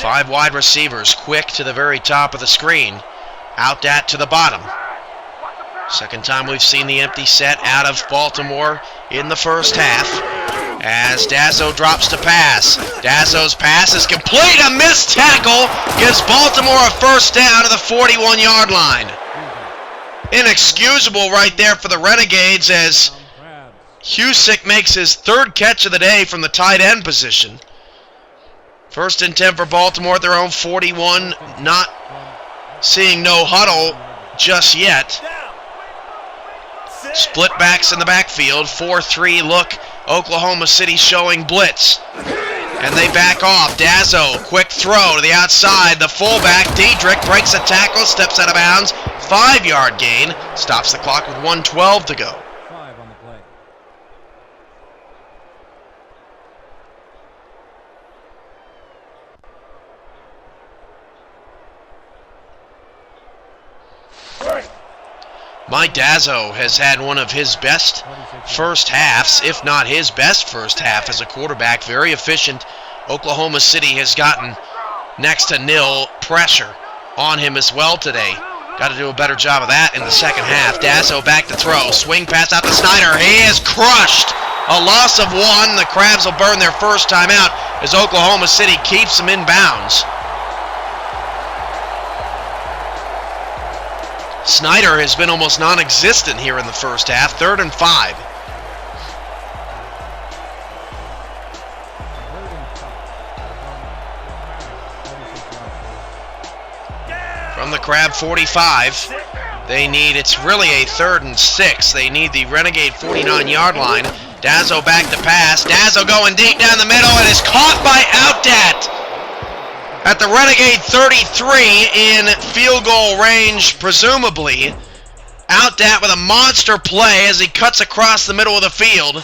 5 wide receivers, quick to the very top of the screen. Out that to the bottom. Second time we've seen the empty set out of Baltimore in the first half. As Dazzo drops to pass. Dazzo's pass is complete. A missed tackle gives Baltimore a first down to the 41-yard line. Inexcusable right there for the Renegades as Husick makes his 3rd catch of the day from the tight end position. 1st and 10 for Baltimore at their own 41. Not seeing no huddle just yet. Split backs in the backfield. 4-3 look. Oklahoma City showing blitz. And they back off. Dazzo, quick throw to the outside. The fullback, Diedrich, breaks a tackle, steps out of bounds. 5-yard gain. Stops the clock with 1:12 to go. 5 on the play. Mike Dazzo has had one of his best first halves, if not his best first half as a quarterback. Very efficient. Oklahoma City has gotten next to nil pressure on him as well today. Got to do a better job of that in the second half. Dazzo back to throw. Swing pass out to Snyder. He is crushed. A loss of 1. The Crabs will burn their first timeout as Oklahoma City keeps them in bounds. Snyder has been almost non-existent here in the first half. 3rd and 5. From the Crab 45, it's really a 3rd and 6. They need the Renegade 49-yard line. Dazzo back to pass. Dazzo going deep down the middle and is caught by Outdat at the Renegade 33 in field goal range, presumably. Outdat with a monster play as he cuts across the middle of the field.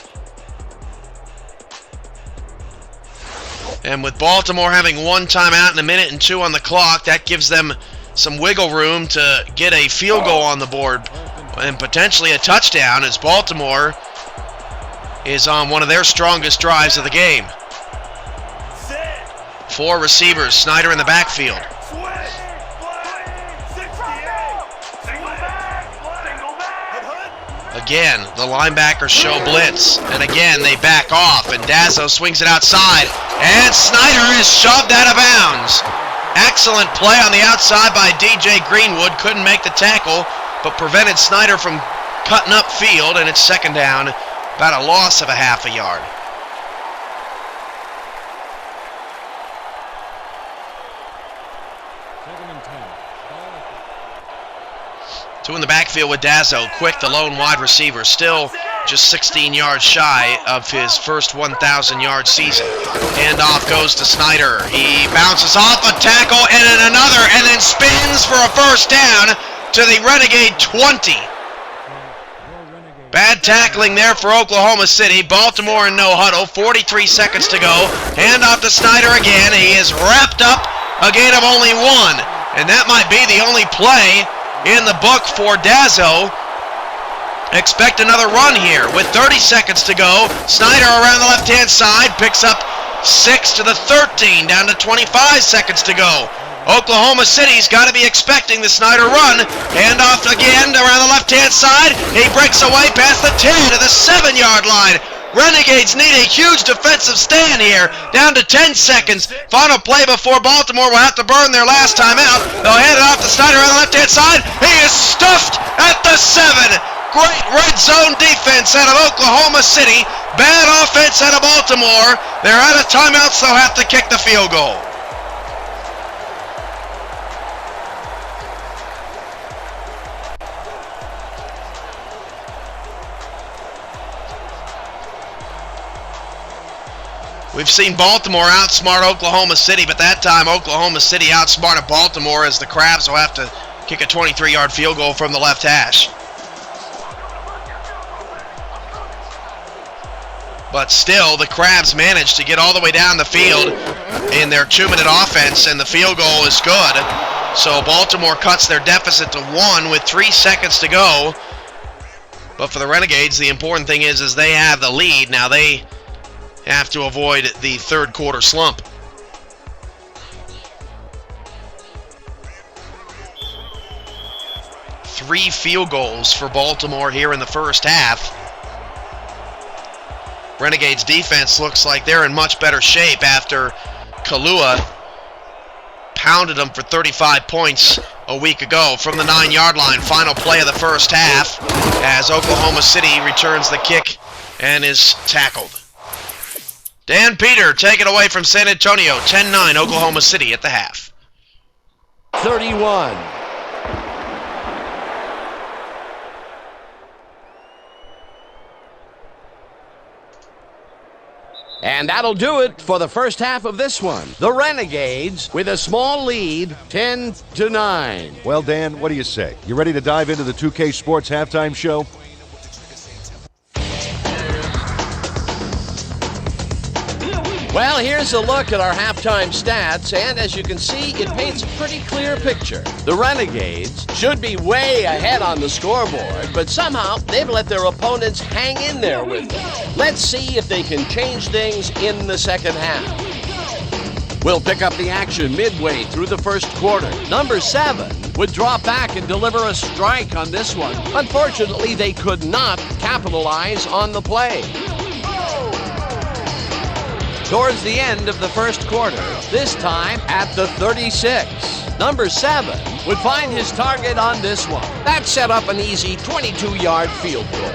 And with Baltimore having 1 timeout and 1 minute and 2 on the clock, that gives them some wiggle room to get a field goal on the board and potentially a touchdown as Baltimore is on one of their strongest drives of the game. 4 receivers, Snyder in the backfield. Again, the linebackers show blitz, and again they back off, and Dazzo swings it outside, and Snyder is shoved out of bounds. Excellent play on the outside by DJ Greenwood, couldn't make the tackle, but prevented Snyder from cutting up field, and it's 2nd down, about a loss of a half a yard. Two in the backfield with Dazzo. Quick, the lone wide receiver. Still just 16 yards shy of his first 1,000-yard season. Handoff goes to Snyder. He bounces off a tackle and then another, and then spins for a first down to the Renegade 20. Bad tackling there for Oklahoma City. Baltimore in no huddle. 43 seconds to go. Handoff to Snyder again. He is wrapped up. A gain of only 1. And that might be the only play in the book for Dazzo. Expect another run here with 30 seconds to go. Snyder around the left-hand side picks up 6 to the 13, down to 25 seconds to go. Oklahoma City's got to be expecting the Snyder run. Handoff again around the left-hand side. He breaks away past the 10 to the 7-yard line. Renegades need a huge defensive stand here. Down to 10 seconds. Final play before Baltimore will have to burn their last time out. They'll hand it off to Snyder on the left-hand side. He is stuffed at the 7. Great red zone defense out of Oklahoma City. Bad offense out of Baltimore. They're out of timeouts. They'll have to kick the field goal. We've seen Baltimore outsmart Oklahoma City, but that time Oklahoma City outsmarted Baltimore as the Crabs will have to kick a 23-yard field goal from the left hash. But still, the Crabs managed to get all the way down the field in their 2-minute offense, and the field goal is good. So Baltimore cuts their deficit to 1 with 3 seconds to go. But for the Renegades, the important thing is they have the lead. Now they have to avoid the third quarter slump. Three field goals for Baltimore here in the first half. Renegades defense looks like they're in much better shape after Kalua pounded them for 35 points a week ago from the 9-yard line. Final play of the first half as Oklahoma City returns the kick and is tackled. Dan Peter, take it away from San Antonio. 10-9, Oklahoma City at the half. 31. And that'll do it for the first half of this one. The Renegades with a small lead, 10-9. Well, Dan, what do you say? You ready to dive into the 2K Sports halftime show? Well, here's a look at our halftime stats, and as you can see, it paints a pretty clear picture. The Renegades should be way ahead on the scoreboard, but somehow they've let their opponents hang in there with them. Let's see if they can change things in the second half. We'll pick up the action midway through the first quarter. Number 7 would drop back and deliver a strike on this one. Unfortunately, they could not capitalize on the play. Towards the end of the first quarter, this time at the 36. Number 7 would find his target on this one. That set up an easy 22-yard field goal.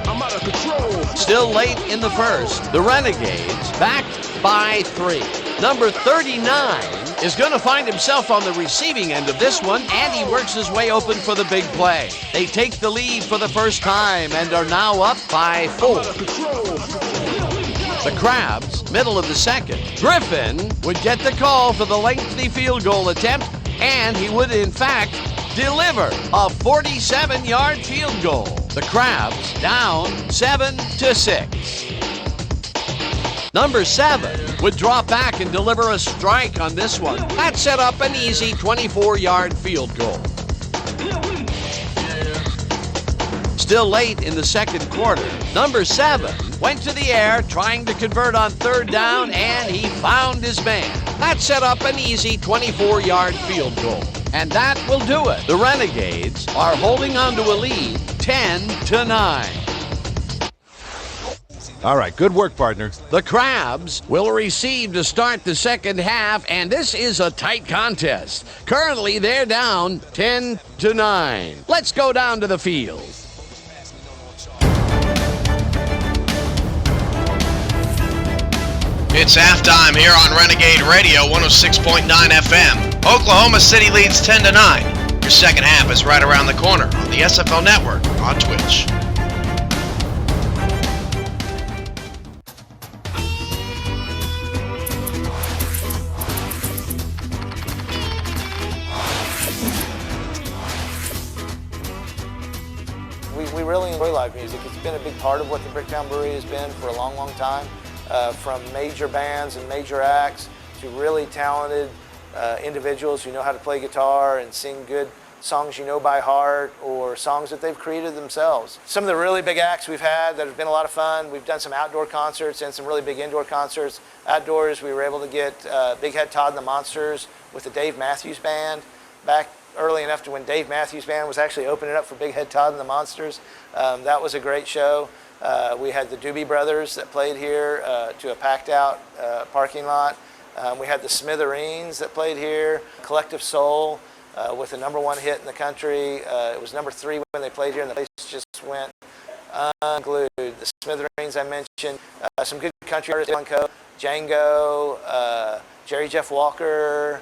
I'm out of control. Still late in the first, the Renegades back by 3. Number 39 is going to find himself on the receiving end of this one, and he works his way open for the big play. They take the lead for the first time and are now up by 4. The Crabs, middle of the second. Griffin would get the call for the lengthy field goal attempt, and he would, in fact, deliver a 47-yard field goal. The Crabs down 7-6. Number 7 would drop back and deliver a strike on this one. That set up an easy 24-yard field goal. Still late in the second quarter, number 7 went to the air trying to convert on third down, and he found his man. That set up an easy 24-yard field goal. And that will do it. The Renegades are holding on to a lead, 10-9. All right, good work, partner. The Crabs will receive to start the second half, and this is a tight contest. Currently, they're down 10-9. Let's go down to the field. It's halftime here on Renegade Radio 106.9 FM. Oklahoma City leads 10-9. Your second half is right around the corner on the SFL Network on Twitch. We really enjoy live music. It's been a big part of what the Bricktown Brewery has been for a long, long time. From major bands and major acts to really talented individuals who know how to play guitar and sing good songs you know by heart or songs that they've created themselves. Some of the really big acts we've had that have been a lot of fun, we've done some outdoor concerts and some really big indoor concerts. Outdoors, we were able to get Big Head Todd and the Monsters with the Dave Matthews Band back early enough to when Dave Matthews Band was actually opening up for Big Head Todd and the Monsters. That was a great show. We had the Doobie Brothers that played here to a packed out parking lot. We had the Smithereens that played here, Collective Soul with the #1 hit in the country. It was #3 when they played here, and the place just went unglued. The Smithereens I mentioned, some good country artists, Django, Jerry Jeff Walker.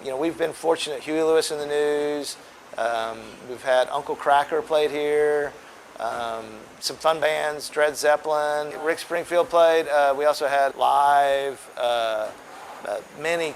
We've been fortunate. Huey Lewis in the News. We've had Uncle Kracker played here. Some fun bands, Dred Zeppelin. Rick Springfield played. We also had live. Many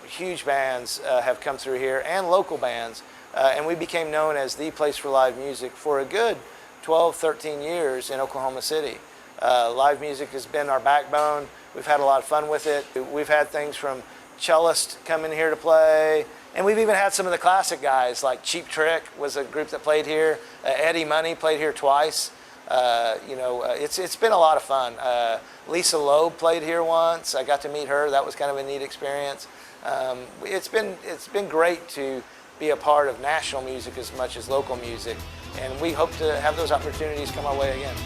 huge bands have come through here, and local bands. And we became known as the place for live music for a good 12, 13 years in Oklahoma City. Live music has been our backbone. We've had a lot of fun with it. We've had things from cellists come in here to play. And we've even had some of the classic guys, like Cheap Trick was a group that played here. Eddie Money played here twice. It's been a lot of fun. Lisa Loeb played here once. I got to meet her. That was kind of a neat experience. It's been great to be a part of national music as much as local music, and we hope to have those opportunities come our way again.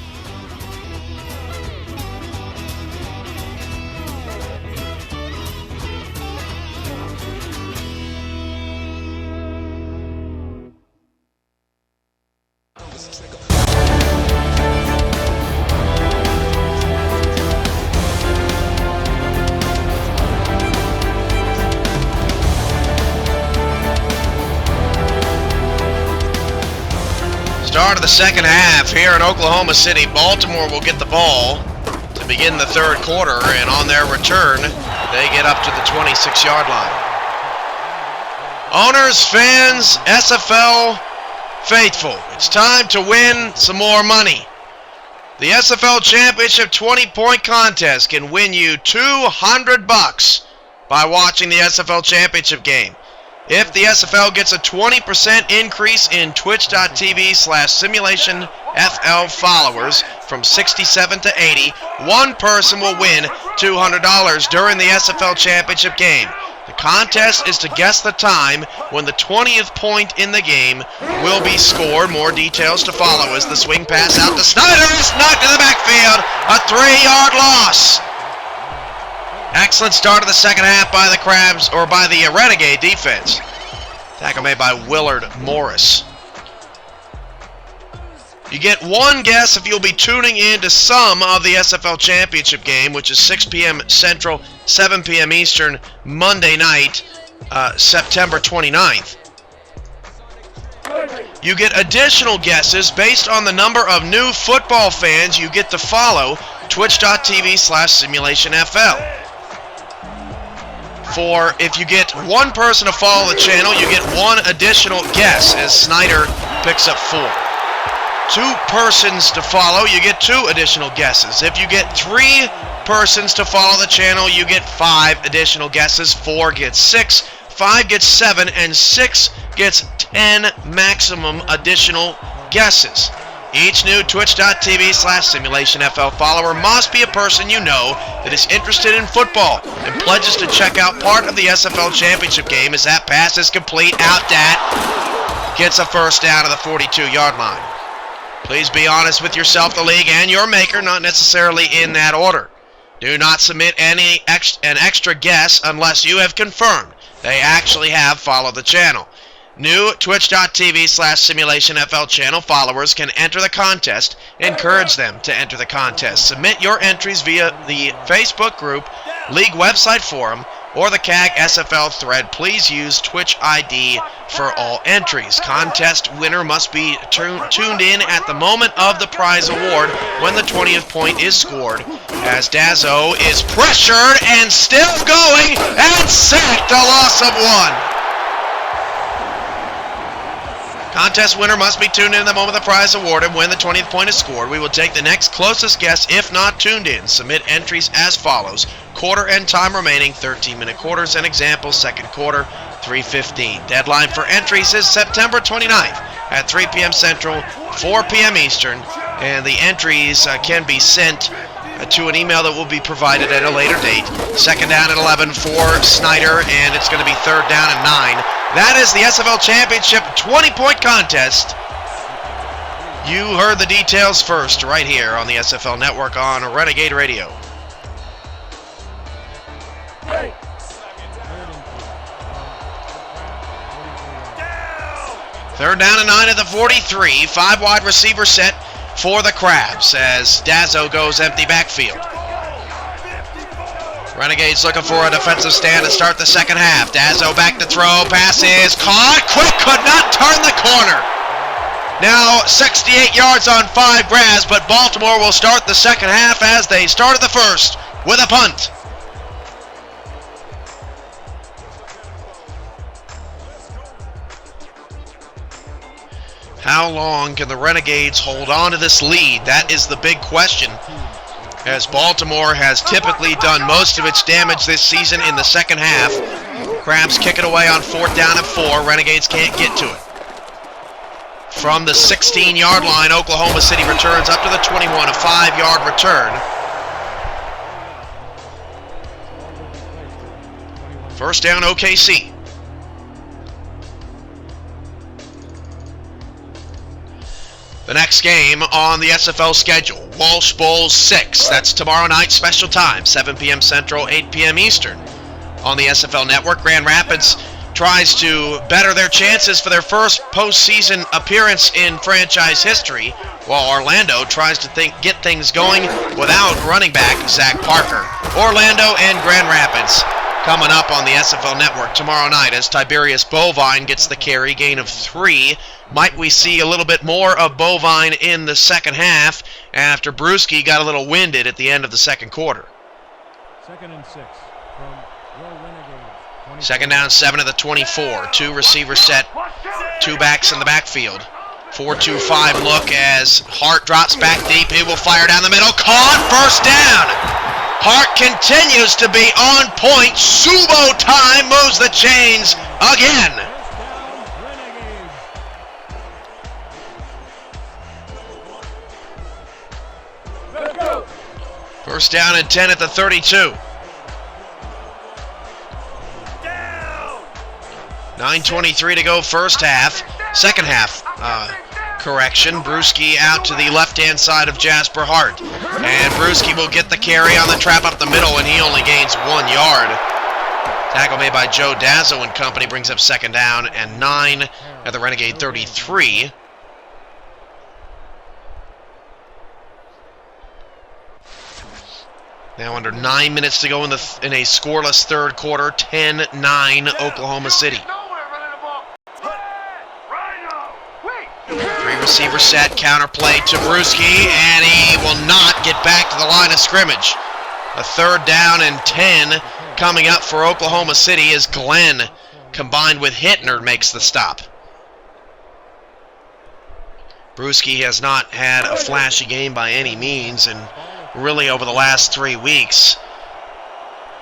Start of the second half here in Oklahoma City. Baltimore will get the ball to begin the third quarter, and on their return, they get up to the 26-yard line. Owners, fans, SFL faithful, it's time to win some more money. The SFL Championship 20-point contest can win you $200 by watching the SFL Championship game. If the SFL gets a 20% increase in twitch.tv/simulationFL followers from 67 to 80, one person will win $200 during the SFL Championship game. The contest is to guess the time when the 20th point in the game will be scored. More details to follow as the swing pass out to Snyder is knocked to the backfield. A 3-yard loss. Excellent start of the second half by the Crabs, or by the Renegade defense. Tackle made by Willard Morris. You get one guess if you'll be tuning in to some of the SFL Championship game, which is 6 p.m. Central, 7 p.m. Eastern, Monday night, September 29th. You get additional guesses based on the number of new football fans you get to follow twitch.tv/simulationFL. For if you get one person to follow the channel, you get one additional guess, as Snyder picks up 4. 2 persons to follow, you get 2 additional guesses. If you get 3 persons to follow the channel, you get 5 additional guesses. 4 gets 6, 5 gets 7, and 6 gets 10 maximum additional guesses. Each new twitch.tv/simulationFL follower must be a person you know that is interested in football and pledges to check out part of the SFL Championship game. As that pass is complete, out that gets a first down to the 42-yard line. Please be honest with yourself, the league, and your maker, not necessarily in that order. Do not submit an extra guess unless you have confirmed they actually have followed the channel. New twitch.tv/simulationFL channel followers can enter the contest. Encourage them to enter the contest. Submit your entries via the Facebook group, league website forum, or the CAG SFL thread. Please use Twitch ID for all entries. Contest winner must be tuned in at the moment of the prize award when the 20th point is scored, as Dazzo is pressured and still going and sacked, a loss of 1. Contest winner must be tuned in at the moment of the prize awarded when the 20th point is scored. We will take the next closest guess if not tuned in. Submit entries as follows. Quarter and time remaining, 13-minute quarters. An example, second quarter, 3:15. Deadline for entries is September 29th at 3 p.m. Central, 4 p.m. Eastern, and the entries can be sent to an email that will be provided at a later date. Second down and 11 for Snyder, and it's going to be third down and 9. That is the SFL Championship 20-point contest. You heard the details first right here on the SFL Network on Renegade Radio. Third down and 9 at the 43. 5 wide receiver set for the Crabs as Dazzo goes empty backfield. Renegades looking for a defensive stand to start the second half. Dazzo back to throw. Pass is caught. Quick could not turn the corner. Now 68 yards on 5 grabs, but Baltimore will start the second half as they started the first with a punt. How long can the Renegades hold on to this lead? That is the big question, as Baltimore has typically done most of its damage this season in the second half. Crabs kick it away on fourth down and 4. Renegades can't get to it. From the 16-yard line, Oklahoma City returns up to the 21, a 5-yard return. First down, OKC. The next game on the SFL schedule, Walsh Bowl 6. That's tomorrow night, special time, 7 p.m. Central, 8 p.m. Eastern. On the SFL Network, Grand Rapids tries to better their chances for their first postseason appearance in franchise history, while Orlando tries to get things going without running back Zach Parker. Orlando and Grand Rapids coming up on the SFL Network tomorrow night as Tiberius Bovine gets the carry, gain of 3. Might we see a little bit more of Bovine in the second half after Brewski got a little winded at the end of the second quarter? Second and 6 from your Renegades. Second down, 7 at the 24. 2 receivers set, 2 backs in the backfield. 4-2-5 look as Hart drops back deep. He will fire down the middle. Caught, first down. Hart continues to be on point. Subo time moves the chains again. First down and 10 at the 32. 9:23 to go first half. Second half, correction. Brewski out to the left-hand side of Jasper Hart. And Brewski will get the carry on the trap up the middle, and he only gains 1 yard. Tackle made by Joe Dazzo and company brings up second down and 9 at the Renegade 33. Now under 9 minutes to go in a scoreless third quarter, 10-9 Oklahoma City. 3 receiver set, counter play to Brewski, and he will not get back to the line of scrimmage. A third down and 10 coming up for Oklahoma City as Glenn, combined with Hittner, makes the stop. Brewski has not had a flashy game by any means, and really over the last 3 weeks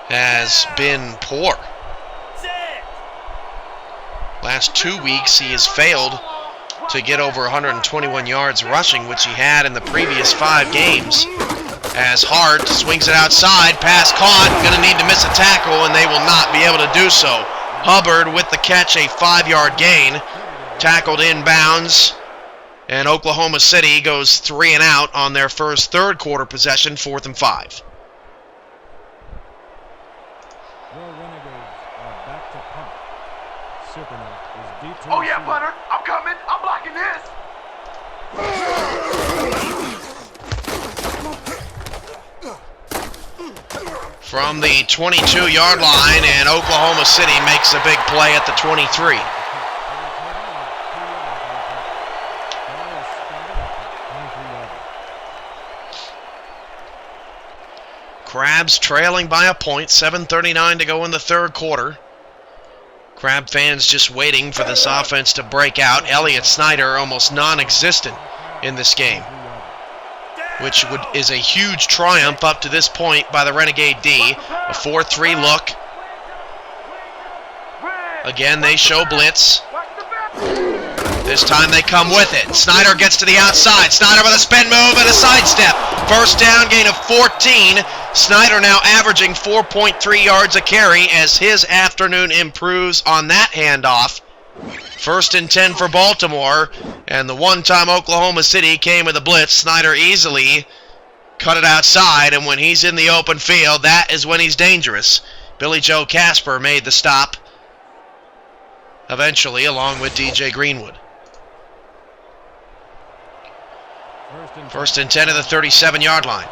has been poor. Last 2 weeks he has failed to get over 121 yards rushing, which he had in the previous 5 games. As Hart swings it outside, pass caught, gonna need to miss a tackle, and they will not be able to do so. Hubbard with the catch, a 5-yard gain, tackled inbounds. And Oklahoma City goes 3 and out on their first third quarter possession, 4th and 5. Your Renegades are back to punt. Superman is deep to Oh yeah, punter, I'm coming. I'm blocking this. From the 22-yard line, and Oklahoma City makes a big play at the 23. Crabs trailing by a point, 7:39 to go in the third quarter. Crab fans just waiting for this offense to break out. Elliott Snyder almost non-existent in this game, which is a huge triumph up to this point by the Renegade D. A 4-3 look. Again, they show blitz. This time they come with it. Snyder gets to the outside. Snyder with a spin move and a sidestep. First down, gain of 14. Snyder now averaging 4.3 yards a carry as his afternoon improves on that handoff. 1st and 10 for Baltimore, and the one time Oklahoma City came with a blitz, Snyder easily cut it outside, and when he's in the open field, that is when he's dangerous. Billy Joe Casper made the stop eventually, along with DJ Greenwood. 1st and 10 at the 37-yard line.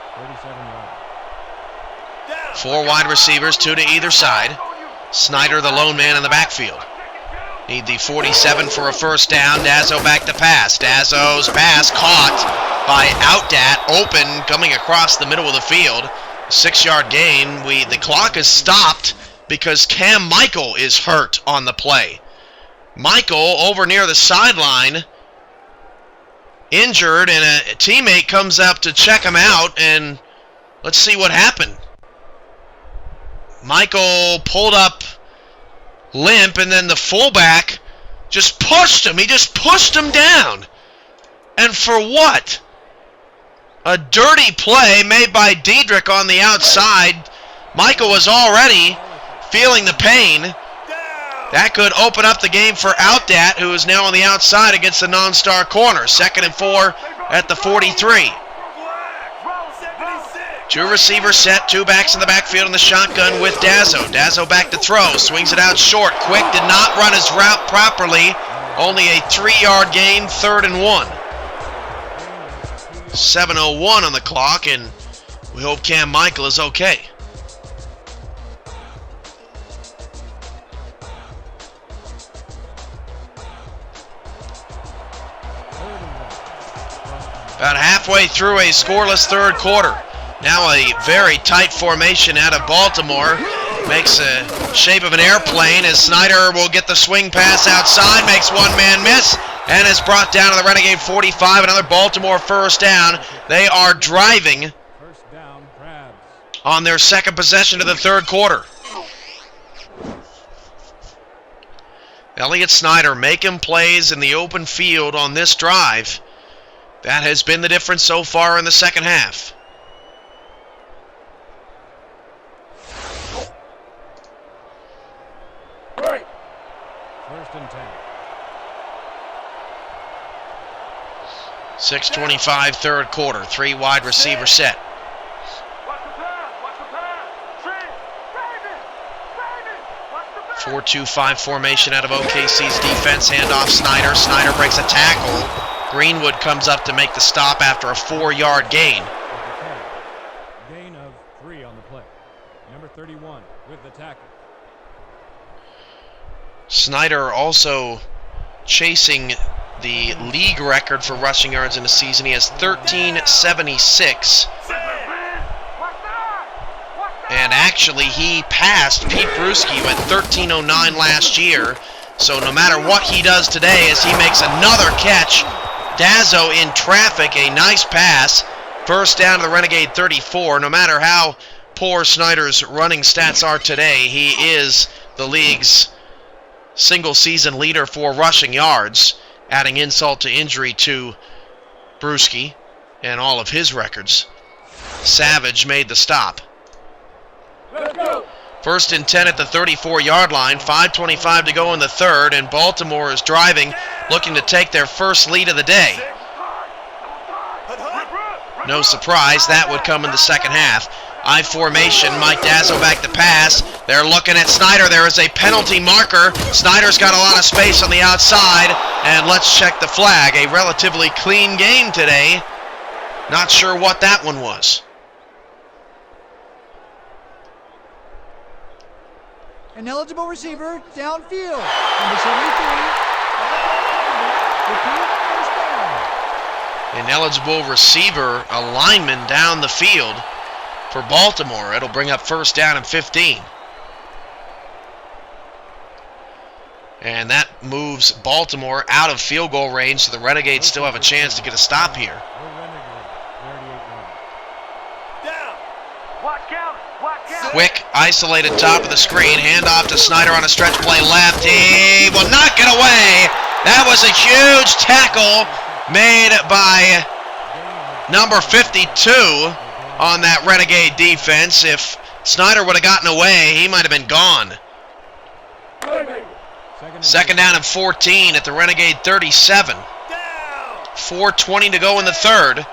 4 wide receivers, 2 to either side. Snyder, the lone man in the backfield. Need the 47 for a first down. Dazzo back to pass. Dazzo's pass caught by Outdat, open, coming across the middle of the field. 6-yard gain. The clock is stopped because Cam Michael is hurt on the play. Michael over near the sideline, injured, and a teammate comes up to check him out, and let's see what happened. Michael pulled up limp, and then the fullback just pushed him. He just pushed him down. And for what? A dirty play made by Diedrich on the outside. Michael was already feeling the pain. That could open up the game for Outdat, who is now on the outside against the non-star corner. 2nd and 4 at the 43. 2 receivers set, 2 backs in the backfield in the shotgun with Dazzo. Dazzo back to throw, swings it out short. Quick did not run his route properly. Only a 3-yard gain, 3rd and 1. 7:01 on the clock, and we hope Cam Michael is okay. About halfway through a scoreless 3rd quarter. Now a very tight formation out of Baltimore. Makes a shape of an airplane as Snyder will get the swing pass outside. Makes one man miss and is brought down to the Renegade 45. Another Baltimore first down. They are driving on their 2nd possession of the 3rd quarter. Elliott Snyder making plays in the open field on this drive. That has been the difference so far in the 2nd half. Right. 1st and 10. 6:25 3rd quarter. 3 wide receiver set. 4-2-5 formation out of OKC's defense. Handoff Snyder. Snyder breaks a tackle. Greenwood comes up to make the stop after a 4-yard gain. Gain of 3 on the play. Number 31 with the tackle. Snyder also chasing the league record for rushing yards in a season. He has 1376. And actually, he passed Pete Bruschi with 1309 last year. So no matter what he does today, as he makes another catch, Dazzo in traffic, a nice pass. First down to the Renegade 34. No matter how poor Snyder's running stats are today, he is the league's single-season leader for rushing yards, adding insult to injury to Bruschi and all of his records. Savage made the stop. 1st and 10 at the 34-yard line, 5:25 to go in the 3rd, and Baltimore is driving, looking to take their first lead of the day. No surprise, that would come in the 2nd half. I formation, Mike Dazzo back to pass. They're looking at Snyder. There is a penalty marker. Snyder's got a lot of space on the outside, and let's check the flag. A relatively clean game today. Not sure what that one was. An eligible receiver downfield. Number 73. Repeat, first down. An eligible receiver, a lineman down the field for Baltimore. It'll bring up first down and 15. And that moves Baltimore out of field goal range, so the Renegades still have a chance to get a stop here. Quick, isolated top of the screen. Handoff to Snyder on a stretch play left. He will not get away. That was a huge tackle made by number 52 on that Renegade defense. If Snyder would have gotten away, he might have been gone. Second down and 14 at the Renegade 37. 4:20 to go in the third.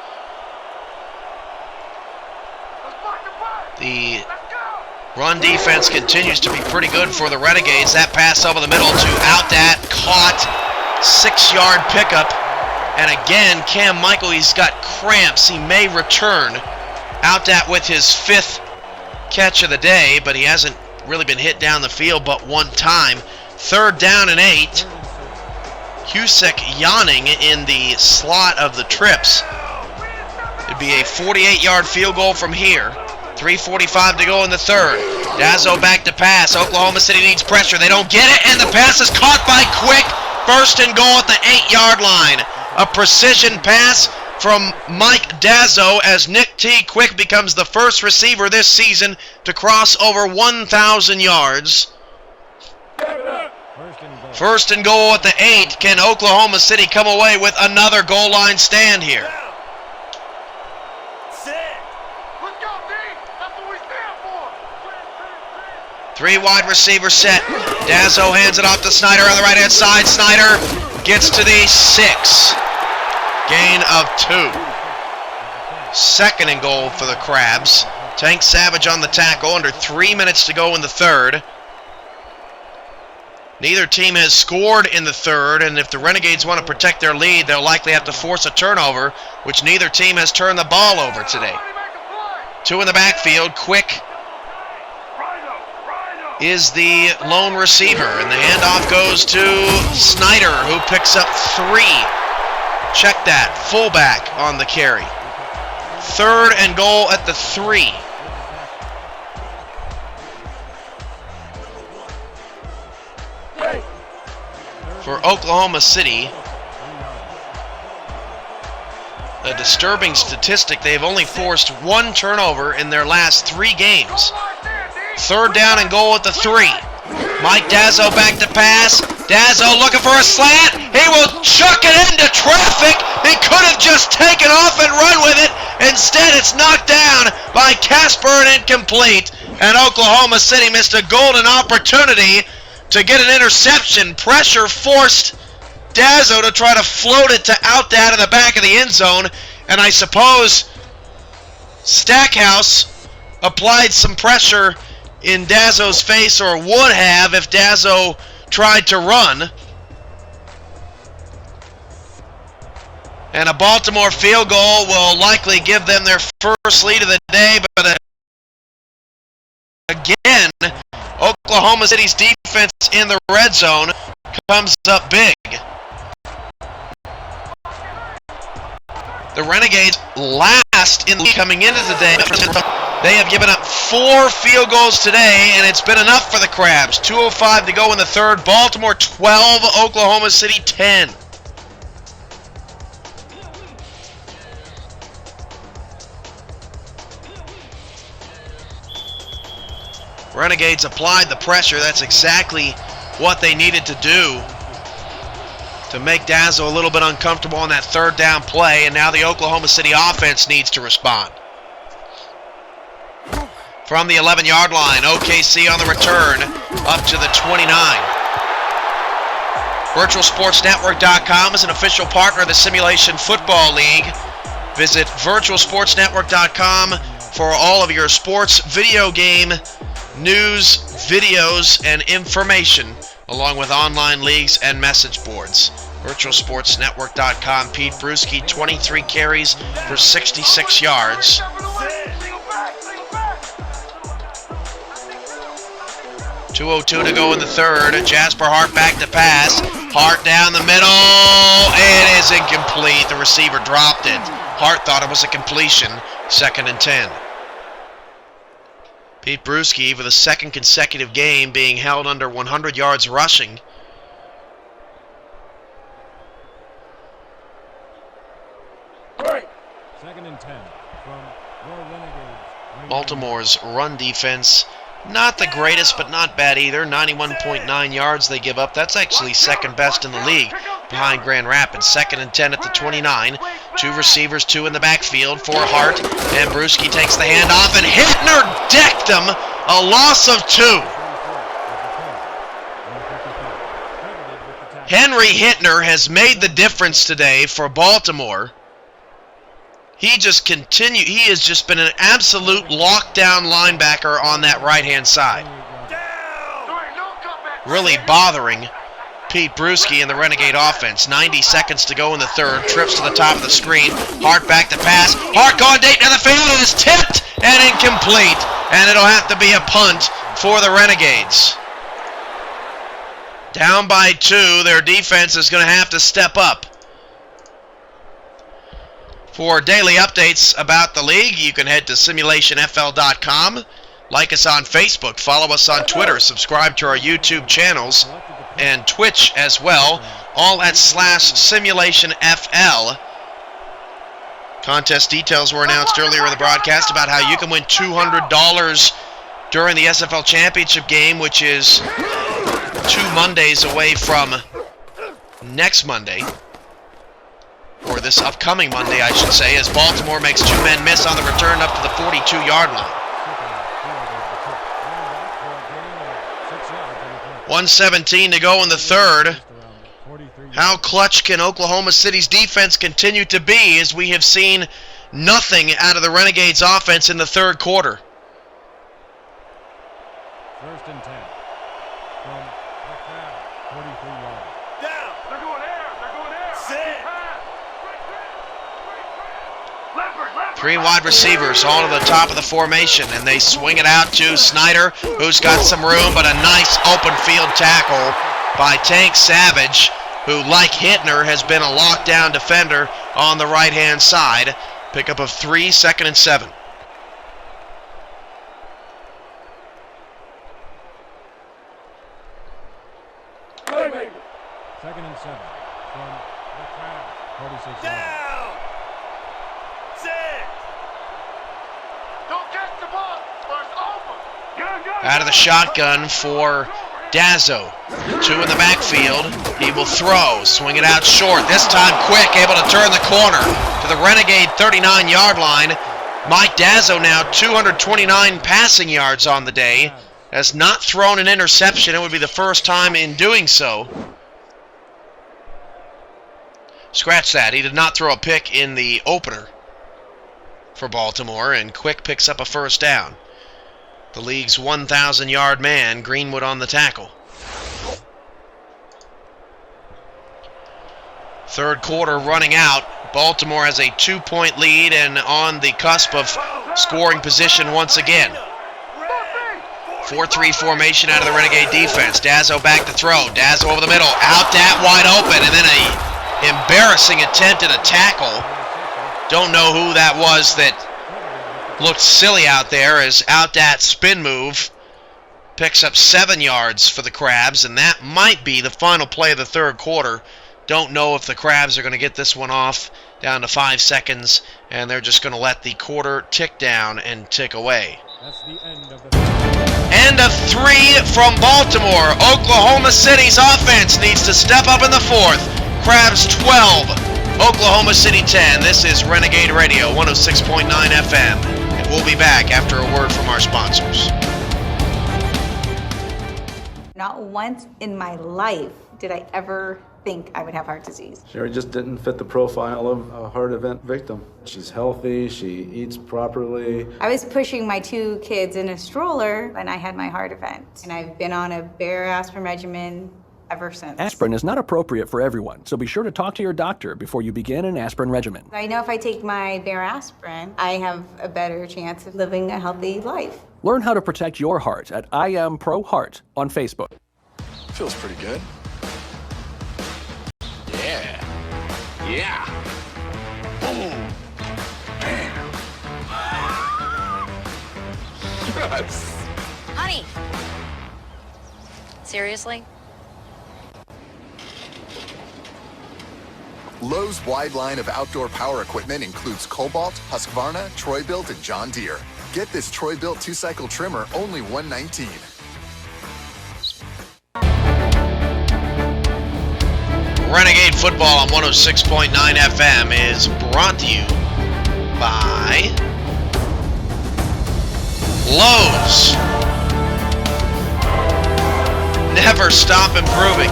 The run defense continues to be pretty good for the Renegades. That pass over the middle to Outdat, caught, 6-yard pickup. And again, Cam Michael, he's got cramps. He may return. Outdat with his 5th catch of the day, but he hasn't really been hit down the field but one time. Third down and 8. Cusick yawning in the slot of the trips. It'd be a 48-yard field goal from here. 3:45 to go in the third. Dazzo back to pass. Oklahoma City needs pressure. They don't get it, and the pass is caught by Quick. First and goal at the 8-yard line. A precision pass from Mike Dazzo as Nick T. Quick becomes the first receiver this season to cross over 1,000 yards. First and goal at the 8. Can Oklahoma City come away with another goal line stand here? Three wide receiver set. Dazzo hands it off to Snyder on the right-hand side. Snyder gets to the 6. Gain of 2. Second and goal for the Crabs. Tank Savage on the tackle. Under 3 minutes to go in the third. Neither team has scored in the third, and if the Renegades want to protect their lead, they'll likely have to force a turnover, which neither team has turned the ball over today. 2 in the backfield. Quick is the lone receiver, and the handoff goes to Snyder, who picks up 3. Check that, fullback on the carry. Third and goal at the 3. For Oklahoma City, a disturbing statistic, they've only forced 1 turnover in their last 3 games. Third down and goal at the 3. Mike Dazzo back to pass. Dazzo looking for a slant. He will chuck it into traffic. He could have just taken off and run with it. Instead, it's knocked down by Casper and incomplete. And Oklahoma City missed a golden opportunity to get an interception. Pressure forced Dazzo to try to float it to Outdat in the back of the end zone. And I suppose Stackhouse applied some pressure in Dazzo's face, or would have if Dazzo tried to run. And a Baltimore field goal will likely give them their first lead of the day, but again, Oklahoma City's defense in the red zone comes up big. The Renegades last in the league coming into the day. They have given up 4 field goals today, and it's been enough for the Crabs. 2:05 to go in the third. Baltimore 12, Oklahoma City 10. Renegades applied the pressure. That's exactly what they needed to do to make Dazzo a little bit uncomfortable on that third down play, and now the Oklahoma City offense needs to respond. From the 11-yard line, OKC on the return, up to the 29. VirtualSportsNetwork.com is an official partner of the Simulation Football League. Visit VirtualSportsNetwork.com for all of your sports video game news, videos, and information, along with online leagues and message boards. VirtualSportsNetwork.com. Pete Bruschi, 23 carries for 66 yards. 2:02 to go in the third. Jasper Hart back to pass. Hart down the middle. It is incomplete. The receiver dropped it. Hart thought it was a completion. 2nd and 10. Pete Bruschi, for the second consecutive game, being held under 100 yards rushing. Second and 10 from your Renegades Baltimore's run defense, not the greatest, but not bad either. 91.9 yards they give up. That's actually second best in the league behind Grand Rapids. 2nd and 10 at the 29. 2 receivers, 2 in the backfield for Hart. And Brewski takes the handoff, and Hittner decked him. A loss of 2. Henry Hittner has made the difference today for Baltimore. He has just been an absolute lockdown linebacker on that right-hand side. Really bothering Pete Brewski and the Renegade offense. 90 seconds to go in the third. Trips to the top of the screen. Hart back to pass. Hart going deep down the field. It is tipped and incomplete. And it'll have to be a punt for the Renegades. Down by 2. Their defense is going to have to step up. For daily updates about the league, you can head to simulationfl.com. Like us on Facebook, follow us on Twitter, subscribe to our YouTube channels, and Twitch as well, all at /simulationfl. Contest details were announced earlier in the broadcast about how you can win $200 during the SFL Championship game, which is 2 Mondays away from next Monday. Or this upcoming Monday, I should say, as Baltimore makes 2 men miss on the return up to the 42-yard line. 1:17 to go in the third. How clutch can Oklahoma City's defense continue to be, as we have seen nothing out of the Renegades' offense in the third quarter? 1st and 10. From the crowd, 43 yards. Down. They're going air. They're going air. Sit. 3 wide receivers all to the top of the formation, and they swing it out to Snyder, who's got some room, but a nice open field tackle by Tank Savage, who, like Hittner, has been a lockdown defender on the right-hand side. Pickup of 3, 2nd and 7. Playmaker. 2nd and 7. From the crowd, 46 yards. Down. 6. Don't catch the ball, or it's over. Out of the shotgun for Dazzo. 2 in the backfield. He will throw. Swing it out short. This time quick, able to turn the corner to the Renegade 39-yard line. Mike Dazzo now 229 passing yards on the day. Has not thrown an interception. It would be the first time in doing so. Scratch that. He did not throw a pick in the opener for Baltimore, and Quick picks up a first down. The league's 1,000-yard man, Greenwood, on the tackle. Third quarter running out. Baltimore has a 2-point lead and on the cusp of scoring position once again. 4-3 formation out of the Renegade defense. Dazzo back to throw. Dazzo over the middle. Out that wide open, and then a embarrassing attempt at a tackle. Don't know who that was that looked silly out there, as out that spin move picks up 7 yards for the Crabs, and that might be the final play of the third quarter. Don't know if the Crabs are going to get this one off down to 5 seconds, and they're just going to let the quarter tick down and tick away. That's the end of the End of 3 from Baltimore. Oklahoma City's offense needs to step up in the fourth. Crabs 12, Oklahoma City 10. This is Renegade Radio 106.9 FM. And we'll be back after a word from our sponsors. Not once in my life did I ever think I would have heart disease. Sherry just didn't fit the profile of a heart event victim. She's healthy, she eats properly. I was pushing my 2 kids in a stroller when I had my heart event. And I've been on a bare aspirin regimen ever since. Aspirin is not appropriate for everyone, so be sure to talk to your doctor before you begin an aspirin regimen. I know if I take my bare aspirin, I have a better chance of living a healthy life. Learn how to protect your heart at I Am Pro Heart on Facebook. Feels pretty good. Yeah. Boom. Bam. Yes. Honey. Seriously? Lowe's wide line of outdoor power equipment includes Cobalt, Husqvarna, Troy-Bilt, and John Deere. Get this Troy-Bilt 2-cycle trimmer only $119. Renegade Football on 106.9 FM is brought to you by Lowe's. Never stop improving.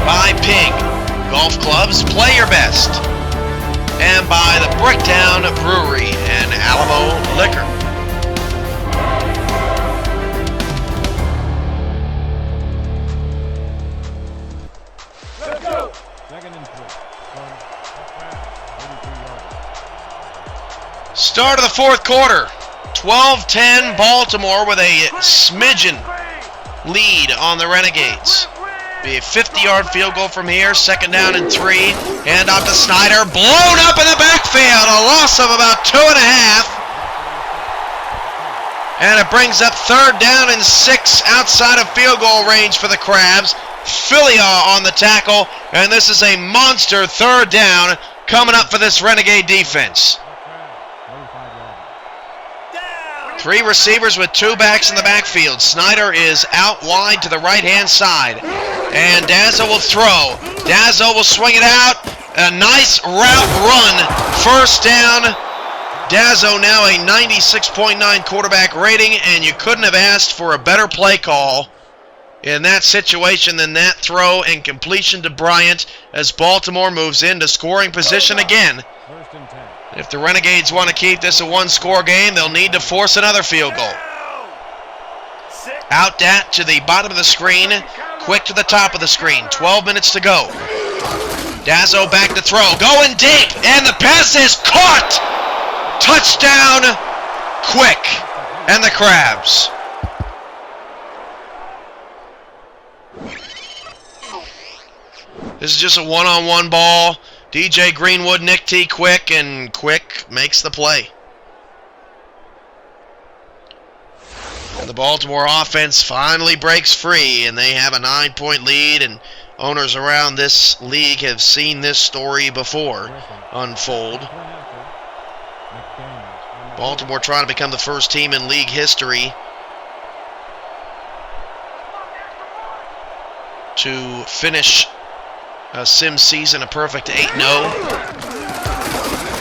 By Ping Golf Clubs, play your best. And by the Bricktown Brewery and Alamo Liquor. Let's go. Second and 3. Start of the fourth quarter. 12-10 Baltimore with a smidgen lead on the Renegades. Be a 50-yard field goal from here. Second down and 3. Hand off to Snyder. Blown up in the backfield. A loss of about 2.5. And it brings up third down and 6 outside of field goal range for the Crabs. Filia on the tackle. And this is a monster third down coming up for this Renegade defense. 3 receivers with 2 backs in the backfield. Snyder is out wide to the right-hand side. And Dazzo will throw. Dazzo will swing it out. A nice route run. First down. Dazzo now a 96.9 quarterback rating, and you couldn't have asked for a better play call in that situation than that throw and completion to Bryant as Baltimore moves into scoring position again. If the Renegades want to keep this a one-score game, they'll need to force another field goal. Out that to the bottom of the screen, quick to the top of the screen. 12 minutes to go. Dazzo back to throw, going deep, and the pass is caught! Touchdown, quick, and the Crabs. This is just a one-on-one ball. DJ Greenwood, Nick T. Quick, and Quick makes the play. And the Baltimore offense finally breaks free, and they have a 9-point lead, and owners around this league have seen this story before unfold. Baltimore trying to become the first team in league history to finish a sim season a perfect 8-0.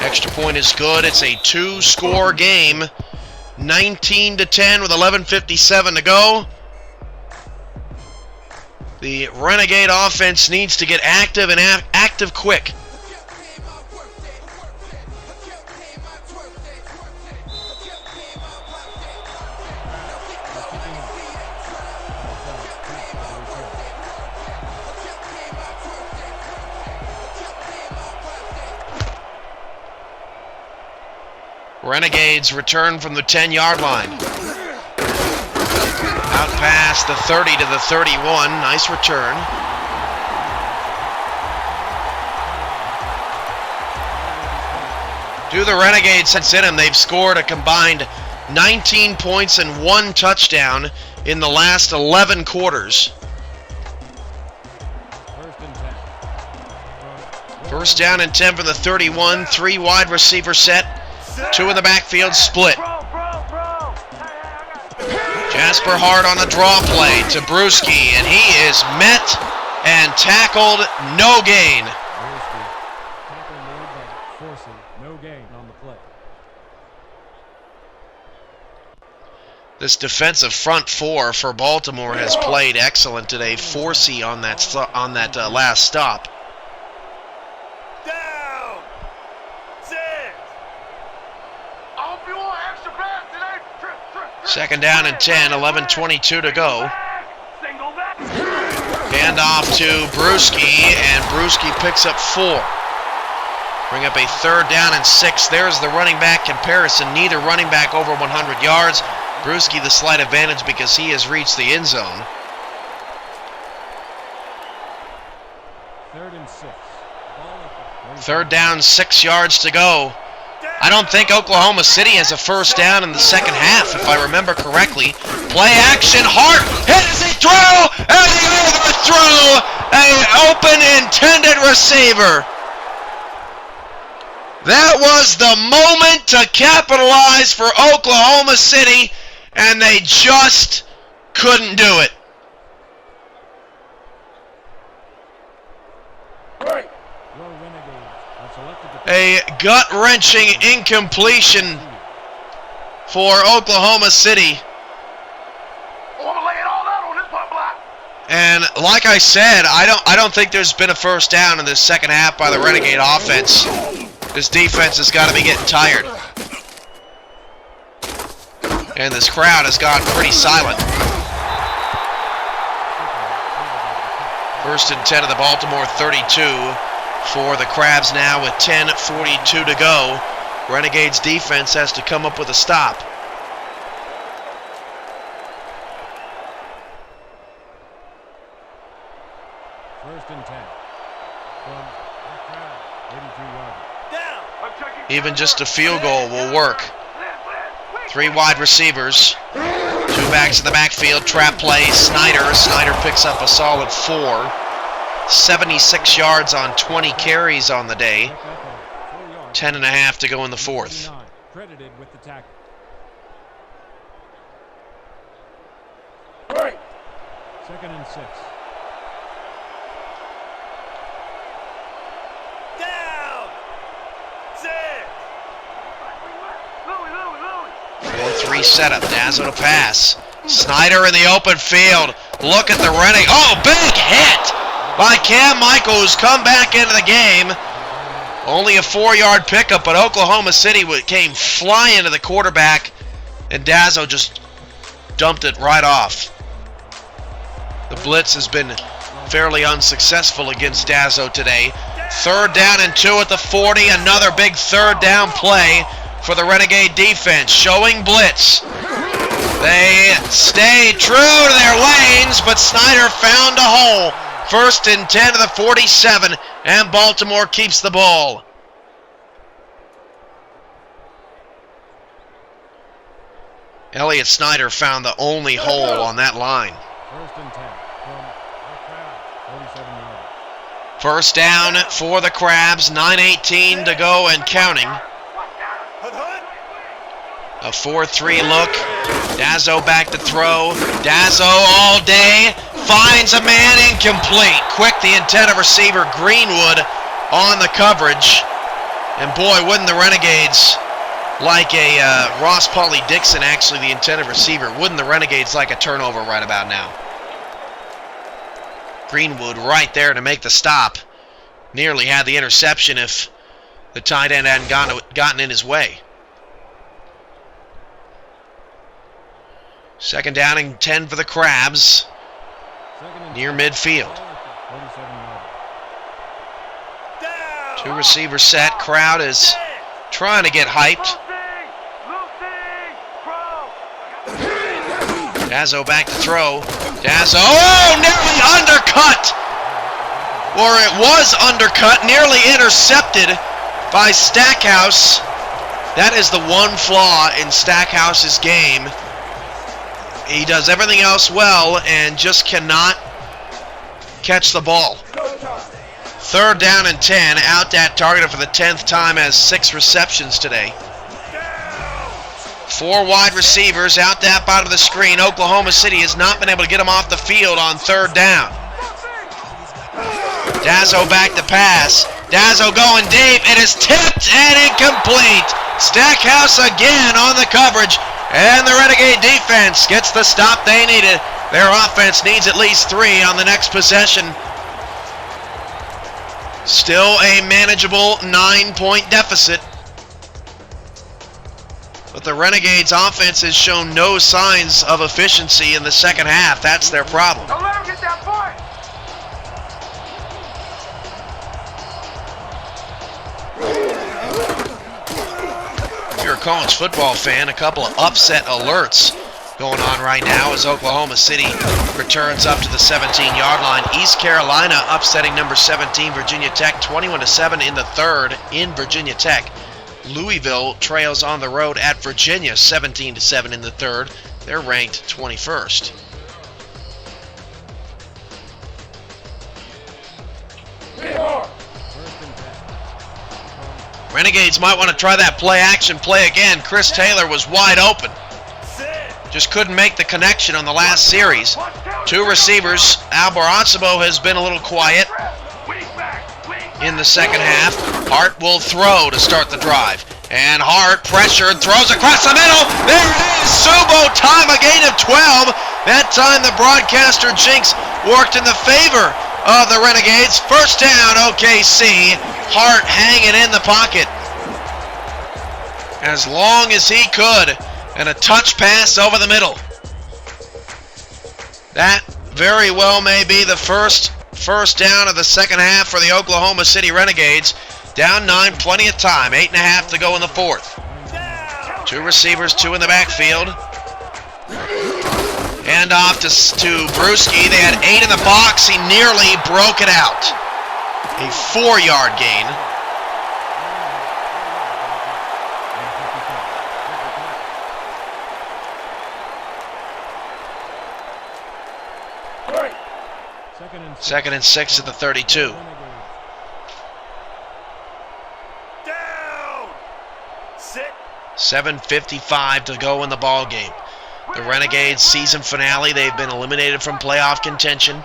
Extra point is good. It's a 2-score game. 19-10 with 11:57 to go. The Renegade offense needs to get active and active quick. Renegades return from the 10-yard line. Out past the 30 to the 31. Nice return. Do the Renegades sense in them? They've scored a combined 19 points and 1 touchdown in the last 11 quarters. First down and 10 from the 31. 3 wide receiver set. 2 in the backfield, split. Jasper Hart on the draw play to Brewski, and he is met and tackled, no gain. No gain on the play. This defensive front 4 for Baltimore has played excellent today. Forsey on that last stop. Second down and 10, 11:22 to go. Hand off to Brewski, and Brewski picks up 4. Bring up a third down and 6. There's the running back comparison. Neither running back over 100 yards. Brewski the slight advantage because he has reached the end zone. Third down, 6 yards to go. I don't think Oklahoma City has a first down in the second half, if I remember correctly. Play action, Hart hits a throw, and he overthrew an open intended receiver. That was the moment to capitalize for Oklahoma City, and they just couldn't do it. A gut-wrenching incompletion for Oklahoma City. And like I said, I don't think there's been a first down in this second half by the Renegade offense. This defense has got to be getting tired. And this crowd has gone pretty silent. 1st and 10 of the Baltimore 32 for the Crabs now with 10:42 to go. Renegades defense has to come up with a stop. Even just a field goal will work. 3 wide receivers. 2 backs in the backfield. Trap play. Snyder. Snyder picks up a solid 4. 76 yards on 20 carries on the day. 10.5 to go in the 4th. Credited with the tackle. Second and 6. Down. 6. 4-3 setup. Dazzo to pass. Snyder in the open field. Look at the Renegade. Oh, big hit by Cam Michael, who's come back into the game. Only a 4-yard pickup, but Oklahoma City came flying to the quarterback, and Dazzo just dumped it right off. The blitz has been fairly unsuccessful against Dazzo today. 3rd down and 2 at the 40. Another big 3rd down play for the Renegade defense, showing blitz. They stay true to their lanes, but Snyder found a hole. 1st and 10 to the 47, and Baltimore keeps the ball. Elliott Snyder found the only hole on that line. 1st and 10 from the Crab, 47 yards. 1st down for the Crabs, 9:18 to go and counting. A 4-3 look. Dazzo back to throw. Dazzo all day. Finds a man, incomplete. Quick, the intended receiver, Greenwood, on the coverage. And boy, wouldn't the Renegades like a Ross Pauly Dixon, actually the intended receiver, wouldn't the Renegades like a turnover right about now? Greenwood right there to make the stop. Nearly had the interception if the tight end hadn't gotten in his way. 2nd down and 10 for the Crabs. Near midfield. 2 receiver set. Crowd is trying to get hyped. Dazzo back to throw. Dazzo, oh, nearly undercut! Or it was undercut, nearly intercepted by Stackhouse. That is the one flaw in Stackhouse's game. He does everything else well and just cannot catch the ball. 3rd down and 10. Out that targeted for the 10th time, has 6 receptions today. 4 wide receivers out that bottom of the screen. Oklahoma City has not been able to get them off the field on 3rd down. Dazzo back to pass. Dazzo going deep. It is tipped and incomplete. Stackhouse again on the coverage. And the Renegade defense gets the stop they needed. Their offense needs at least 3 on the next possession. Still a manageable 9-point deficit. But the Renegades offense has shown no signs of efficiency in the second half. That's their problem. Don't let him get that point. If you're a college football fan, a couple of upset alerts going on right now as Oklahoma City returns up to the 17-yard line. East Carolina upsetting number 17 Virginia Tech 21-7 in the 3rd in Virginia Tech. Louisville trails on the road at Virginia 17-7 in the 3rd. They're ranked 21st. Renegades might want to try that play action play again. Chris Taylor was wide open. Just couldn't make the connection on the last series. 2 receivers. Albarazabo has been a little quiet in the second half. Hart will throw to start the drive. And Hart pressured, throws across the middle. There it is. Subo time, a gain of 12. That time the broadcaster jinx worked in the favor of the Renegades. First down, OKC. Hart hanging in the pocket as long as he could. And a touch pass over the middle. That very well may be the first down of the second half for the Oklahoma City Renegades. Down 9, plenty of time. 8.5 to go in the fourth. 2 receivers, 2 in the backfield. Hand off to Brewski. They had 8 in the box. He nearly broke it out. A 4-yard gain. Second and 6 at the 32. Down. Sit. 7:55 to go in the ball game. The Renegades season finale. They've been eliminated from playoff contention,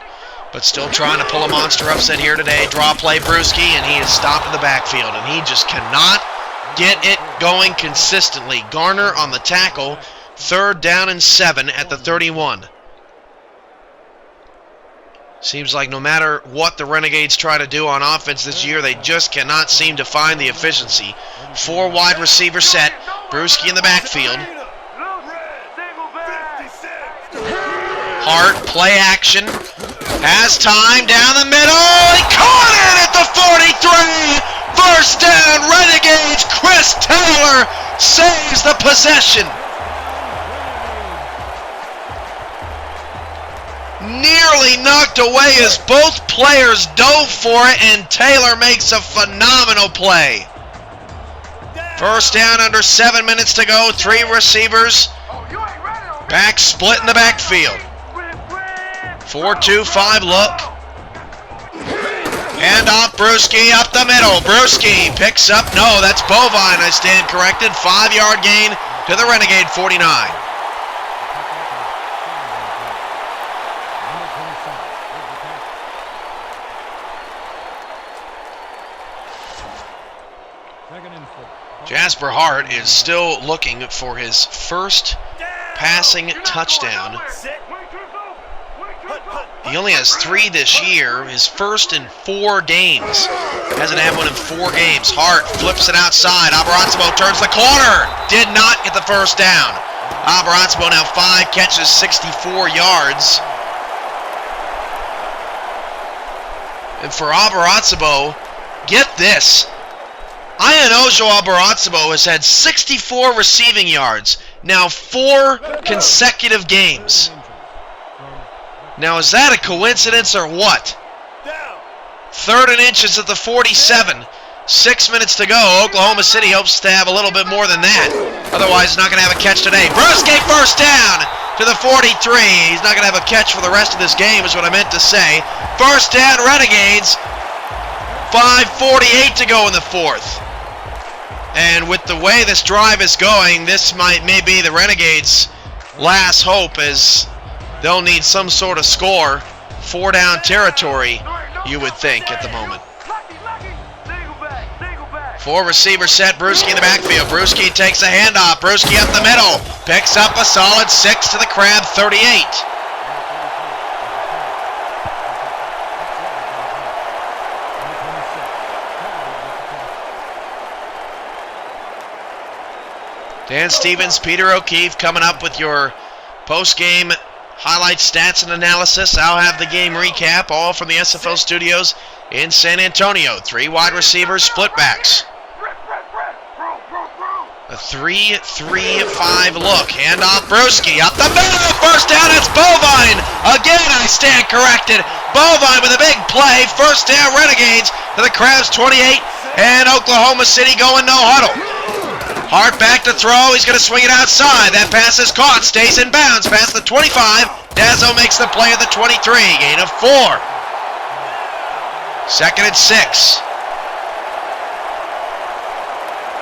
but still trying to pull a monster upset here today. Draw play Brewski, and he is stopped in the backfield, and he just cannot get it going consistently. Garner on the tackle. 3rd down and 7 at the 31. Seems like no matter what the Renegades try to do on offense this year, they just cannot seem to find the efficiency. 4 wide receiver set. Brewski in the backfield. Hart, play action. Has time down the middle. He caught it at the 43. First down, Renegades. Chris Taylor saves the possession. Nearly knocked away as both players dove for it, and Taylor makes a phenomenal play. First down, under 7 minutes to go. 3 receivers. Back split in the backfield. 4-2-5 look. Hand off Brewski up the middle. Brewski picks up. No, that's Bovine. I stand corrected. 5-yard gain to the Renegade 49. Jasper Hart is still looking for his first passing touchdown. He only has 3 this year, his first in 4 games. Hasn't had one in 4 games. Hart flips it outside. Albarazabo turns the corner. Did not get the first down. Albarazabo now 5 catches, 64 yards. And for Albarazabo, get this. Ianojo Albarazabo has had 64 receiving yards, now 4 consecutive games. Now, is that a coincidence or what? 3rd and inches at the 47. 6 minutes to go. Oklahoma City hopes to have a little bit more than that. Otherwise, he's not going to have a catch today. Brewski first down to the 43. He's not going to have a catch for the rest of this game is what I meant to say. First down, Renegades. 5:48 to go in the fourth. And with the way this drive is going, this may be the Renegades' last hope, as they'll need some sort of score. 4-down territory, you would think, at the moment. 4 receiver set, Brewski in the backfield. Brewski takes a handoff. Brewski up the middle. Picks up a solid 6 to the Crab 38. Dan Stevens, Peter O'Keefe coming up with your post-game highlights, stats, and analysis. I'll have the game recap, all from the SFL studios in San Antonio. 3 wide receivers, split backs. A 3-3-5 look. Handoff Brewski up the middle. First down, it's Bovine. Again, I stand corrected. Bovine with a big play. First down, Renegades to the Crabs 28, and Oklahoma City going no huddle. Hart back to throw. He's going to swing it outside. That pass is caught. Stays in bounds past the 25. Dazzo makes the play at the 23. Gain of 4. 2nd and 6.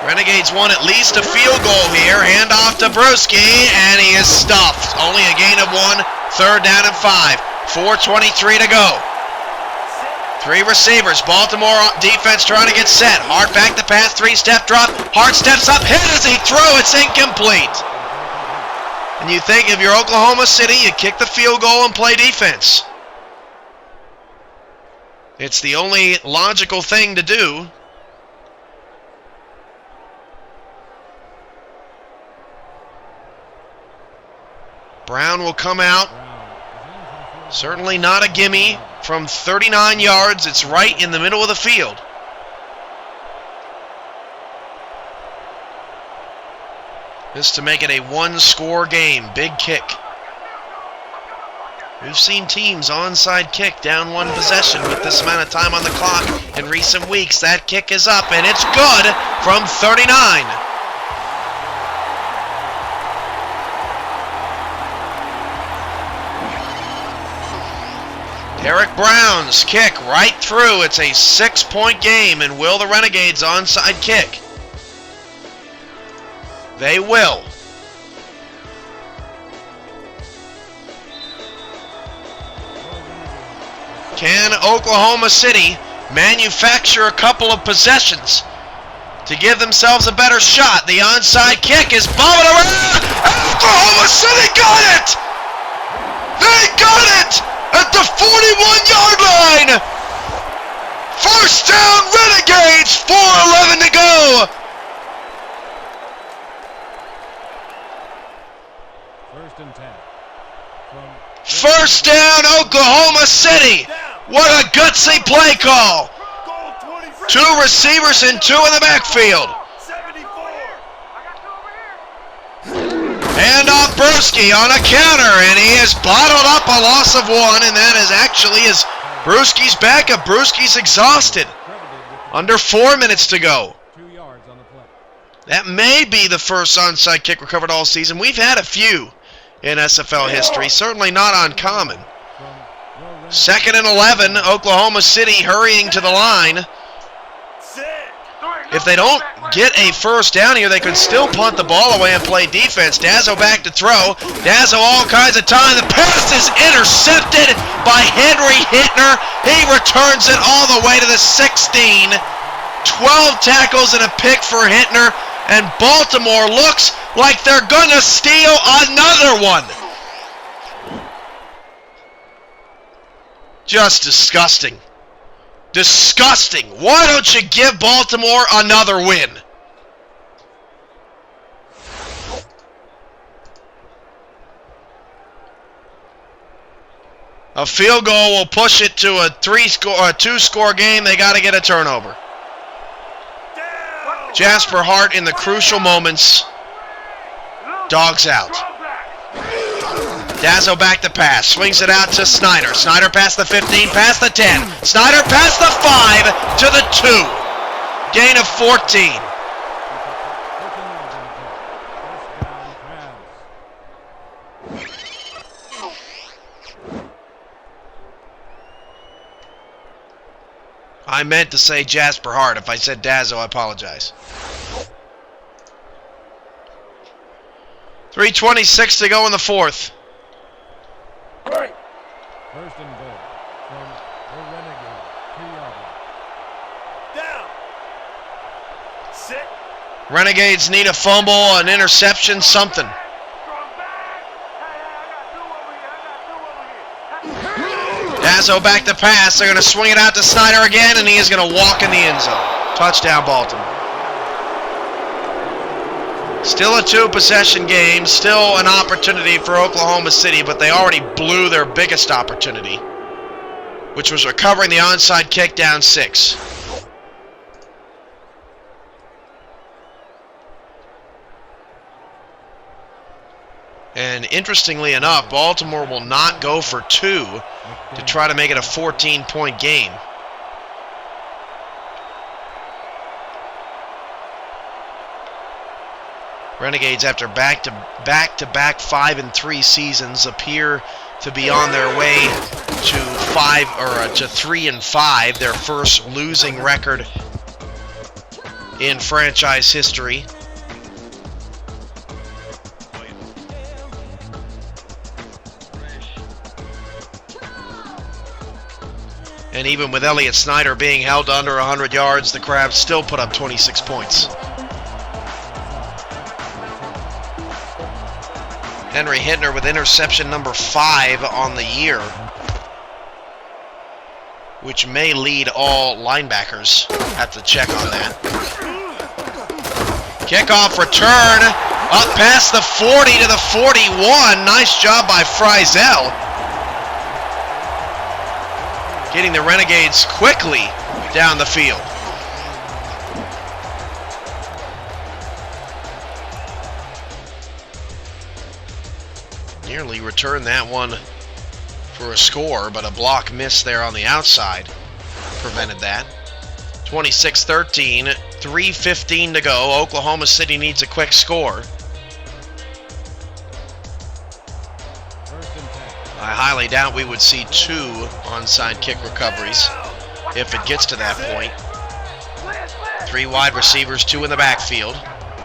Renegades want at least a field goal here. Hand off to Brewski, and he is stuffed. Only a gain of 1, 3rd down and 5. 4:23 to go. 3 receivers. Baltimore defense trying to get set. Hart back to pass, 3-step drop. Hart steps up, hit as he threw. It's incomplete. And you think if you're Oklahoma City, you kick the field goal and play defense. It's the only logical thing to do. Brown will come out. Certainly not a gimme from 39 yards. It's right in the middle of the field. This to make it a 1-score game. Big kick. We've seen teams onside kick down 1 possession with this amount of time on the clock in recent weeks. That kick is up, and it's good from 39. Derek Brown's kick right through. It's a 6-point game, and will the Renegades onside kick? They will. Can Oklahoma City manufacture a couple of possessions to give themselves a better shot? The onside kick is bobbing around. Oklahoma City got it! They got it! At the 41-yard line! First down, Renegades! 4:11 to go! First down, Oklahoma City! What a gutsy play call! 2 receivers and 2 in the backfield. Hand off Brewski on a counter, and he is bottled up, a loss of 1, and that is actually as Brewski's backup. Brewski's exhausted. Under 4 minutes to go. That may be the first onside kick recovered all season. We've had a few in SFL history, certainly not uncommon. 2nd and 11, Oklahoma City hurrying to the line. If they don't get a first down here, they can still punt the ball away and play defense. Dazzo back to throw. Dazzo all kinds of time. The pass is intercepted by Henry Hittner. He returns it all the way to the 16. 12 tackles and a pick for Hittner. And Baltimore looks like they're going to steal another one. Just disgusting. Disgusting. Why don't you give Baltimore another win? A field goal will push it to a 2-score game. They got to get a turnover. Jasper Hart in the crucial moments. Dogs out. Dazzo back to pass. Swings it out to Snyder. Snyder past the 15, past the 10. Snyder past the 5 to the 2. Gain of 14. I meant to say Jasper Hart. If I said Dazzo, I apologize. 3:26 to go in the 4th. First and goal from the Renegade 2-yard line. Down. Sit. Renegades need a fumble, an interception, something. Dazzo back to pass. They're going to swing it out to Snyder again, and he is going to walk in the end zone. Touchdown, Baltimore. Still a 2-possession game. Still an opportunity for Oklahoma City, but they already blew their biggest opportunity, which was recovering the onside kick down 6. And interestingly enough, Baltimore will not go for 2 to try to make it a 14-point game. Renegades, after back-to-back 5-3 seasons, appear to be on their way to 3-5, their first losing record in franchise history. And even with Elliott Snyder being held under 100 yards, the Crabs still put up 26 points. Henry Hittner with interception number 5 on the year, which may lead all linebackers. Have to check on that. Kickoff return up past the 40 to the 41. Nice job by Frizzell, getting the Renegades quickly down the field. Nearly returned that one for a score, but a block miss there on the outside prevented that. 26-13, 3:15 to go. Oklahoma City needs a quick score. I highly doubt we would see 2 onside kick recoveries if it gets to that point. 3 wide receivers, 2 in the backfield.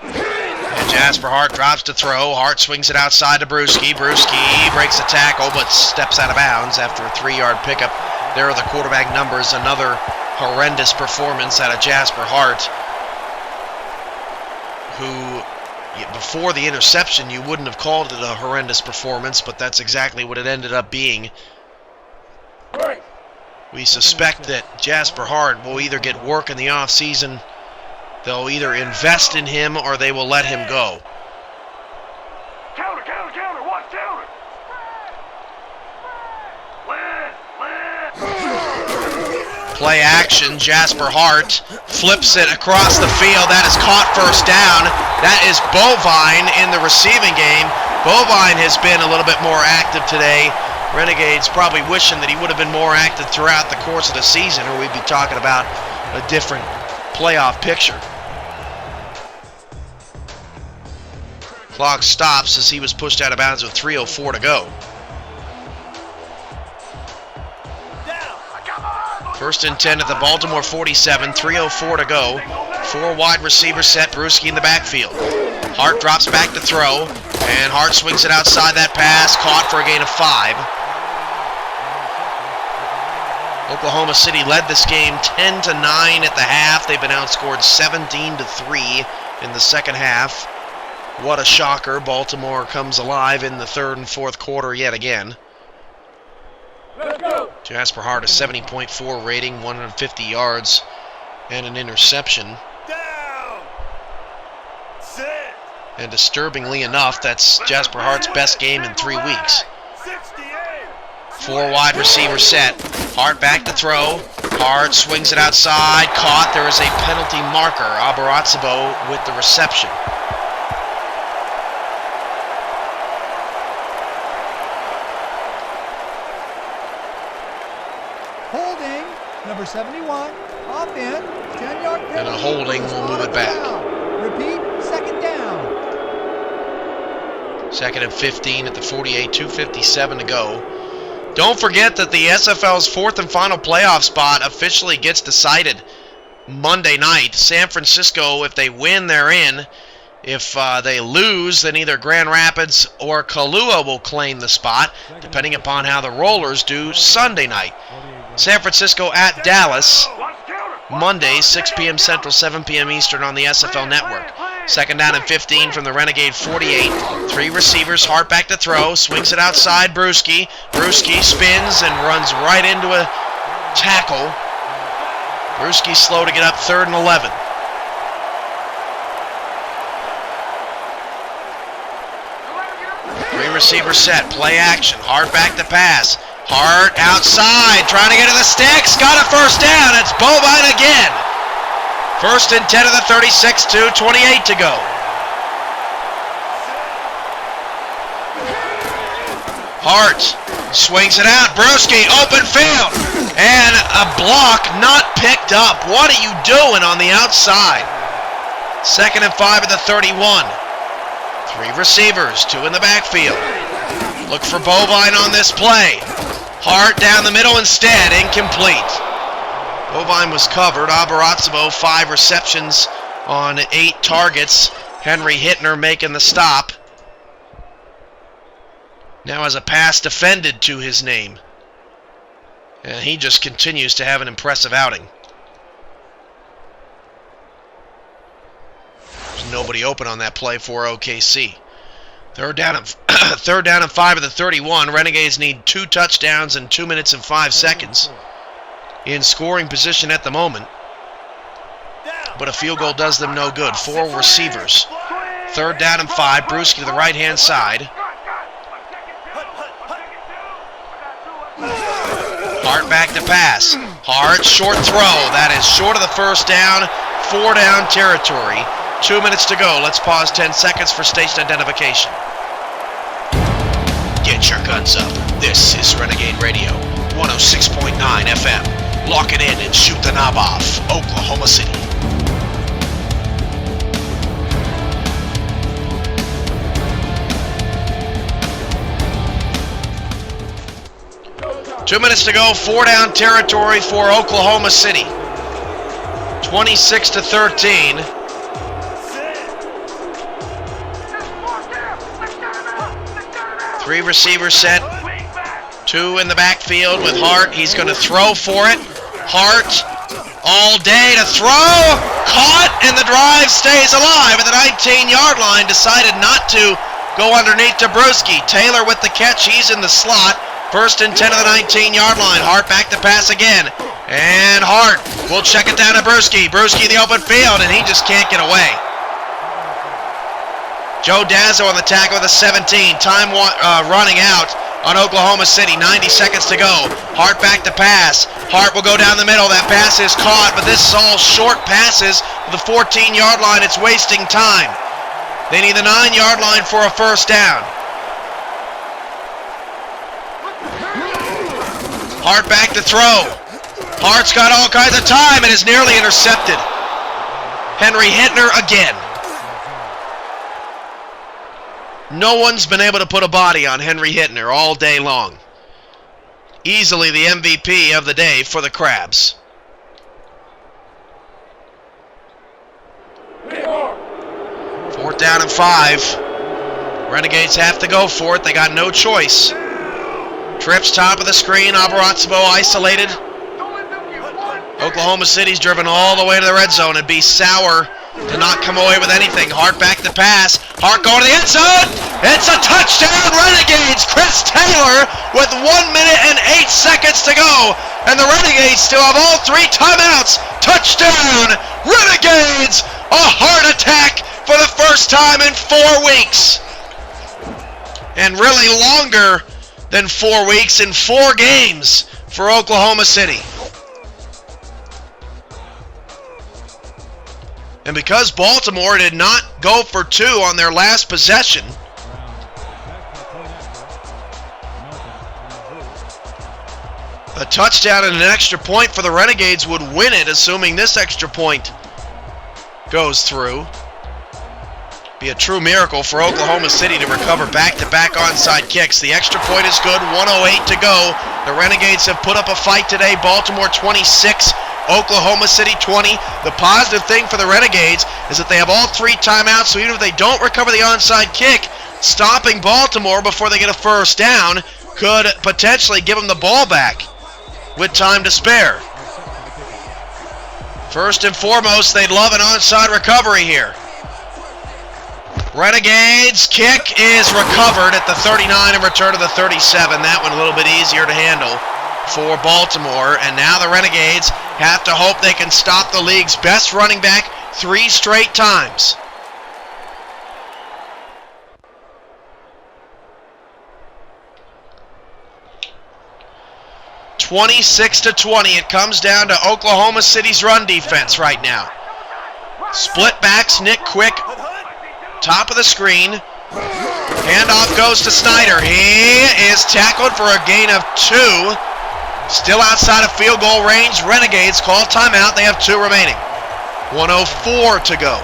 And Jasper Hart drops to throw. Hart swings it outside to Brewski. Brewski breaks a tackle but steps out of bounds after a 3-yard pickup. There are the quarterback numbers. Another horrendous performance out of Jasper Hart, who before the interception you wouldn't have called it a horrendous performance, but that's exactly what it ended up being. We suspect that Jasper Hart will either get work in the offseason, they'll either invest in him or they will let him go. Counter, counter, counter, watch counter. Play action, Jasper Hart flips it across the field. That is caught first down. That is Bovine in the receiving game. Bovine has been a little bit more active today. Renegades probably wishing that he would have been more active throughout the course of the season, or we'd be talking about a different playoff picture. Clock stops as he was pushed out of bounds with 3:04 to go. First and 10 at the Baltimore 47, 3:04 to go. 4 wide receivers set, Brewski in the backfield. Hart drops back to throw, and Hart swings it outside that pass, caught for a gain of 5. Oklahoma City led this game 10-9 at the half. They've been outscored 17-3 in the second half. What a shocker. Baltimore comes alive in the third and fourth quarter yet again. Let's go. Jasper Hart, a 70.4 rating, 150 yards, and an interception. Down. Sit. And disturbingly enough, that's Jasper Hart's best game in 3 weeks. 4 wide receiver set. Hart back to throw. Hart swings it outside. Caught. There is a penalty marker. Abarazzo with the reception. Holding, number 71, offense, 10-yard penalty. And a holding will move it back. Repeat, second down. Second and 15 at the 48, 2:57 to go. Don't forget that the SFL's 4th and final playoff spot officially gets decided Monday night. San Francisco, if they win, they're in. If they lose, then either Grand Rapids or Kahlua will claim the spot, depending upon how the Rollers do Sunday night. San Francisco at Dallas, Monday, 6 p.m. Central, 7 p.m. Eastern on the SFL Network. Second down and 15 from the Renegade 48. 3 receivers, Hart back to throw, swings it outside, Brewski. Brewski spins and runs right into a tackle. Brewski slow to get up, 3rd and 11. Three receivers set, play action, Hart back to pass. Hart outside, trying to get to the sticks, got a first down, it's Bovine again. First and 10 of the 36, 2:28 to go. Hart swings it out, Brewski, open field, and a block not picked up. What are you doing on the outside? Second and 5 of the 31. 3 receivers, 2 in the backfield. Look for Bovine on this play. Hart down the middle instead, incomplete. Bovine was covered. Abarazzo, 5 receptions, on 8 targets. Henry Hittner making the stop. Now has a pass defended to his name. And he just continues to have an impressive outing. There's nobody open on that play for OKC. Third down and 5 of the 31. Renegades need 2 touchdowns in 2 minutes and 5 seconds. In scoring position at the moment. But a field goal does them no good. 4 receivers. Third down and 5. Brewski to the right-hand side. Hart back to pass. Hart, short throw. That is short of the first down. 4 down territory. 2 minutes to go. Let's pause 10 seconds for station identification. Get your guns up. This is Renegade Radio, 106.9 FM. Lock it in and shoot the knob off. Oklahoma City. Two minutes to go, 4 down territory for Oklahoma City. 26-13. Three receivers set. 2 in the backfield with Hart. He's going to throw for it. Hart all day to throw. Caught, and the drive stays alive at the 19-yard line. Decided not to go underneath to Brewski. Taylor with the catch. He's in the slot. First and 10 of the 19-yard line. Hart back to pass again. And Hart will check it down to Brewski. Brewski in the open field, and he just can't get away. Joe Dazzo on the tackle with a 17. Time running out on Oklahoma City. 90 seconds to go. Hart back to pass. Hart will go down the middle. That pass is caught, but this is all short passes to the 14-yard line. It's wasting time. They need the 9-yard line for a first down. Hart back to throw. Hart's got all kinds of time and is nearly intercepted. Henry Hittner again. No one's been able to put a body on Henry Hittner all day long. Easily the MVP of the day for the Crabs. Fourth down and 5. Renegades have to go for it. They got no choice. Trips top of the screen. Abarazzo isolated. Oklahoma City's driven all the way to the red zone and be sour to not come away with anything. Hart back to pass. Hart going to the end zone. It's a touchdown, Renegades. Chris Taylor with 1 minute and 8 seconds to go. And the Renegades still have all 3 timeouts. Touchdown, Renegades. A heart attack for the first time in 4 weeks. And really longer than 4 weeks in 4 games for Oklahoma City. And because Baltimore did not go for 2 on their last possession, a touchdown and an extra point for the Renegades would win it, assuming this extra point goes through. Be a true miracle for Oklahoma City to recover back-to-back onside kicks. The extra point is good, 1:08 to go. The Renegades have put up a fight today. Baltimore 26, Oklahoma City 20. The positive thing for the Renegades is that they have all 3 timeouts, so even if they don't recover the onside kick, stopping Baltimore before they get a first down could potentially give them the ball back with time to spare. First and foremost, they'd love an onside recovery here. Renegades kick is recovered at the 39 and return to the 37. That one a little bit easier to handle for Baltimore. And now the Renegades have to hope they can stop the league's best running back 3 straight times. (26-20). It comes down to Oklahoma City's run defense right now. Split backs, Nick Quick, top of the screen. Handoff goes to Snyder. He is tackled for a gain of 2. Still outside of field goal range. Renegades call timeout. They have 2 remaining. 1:04 to go.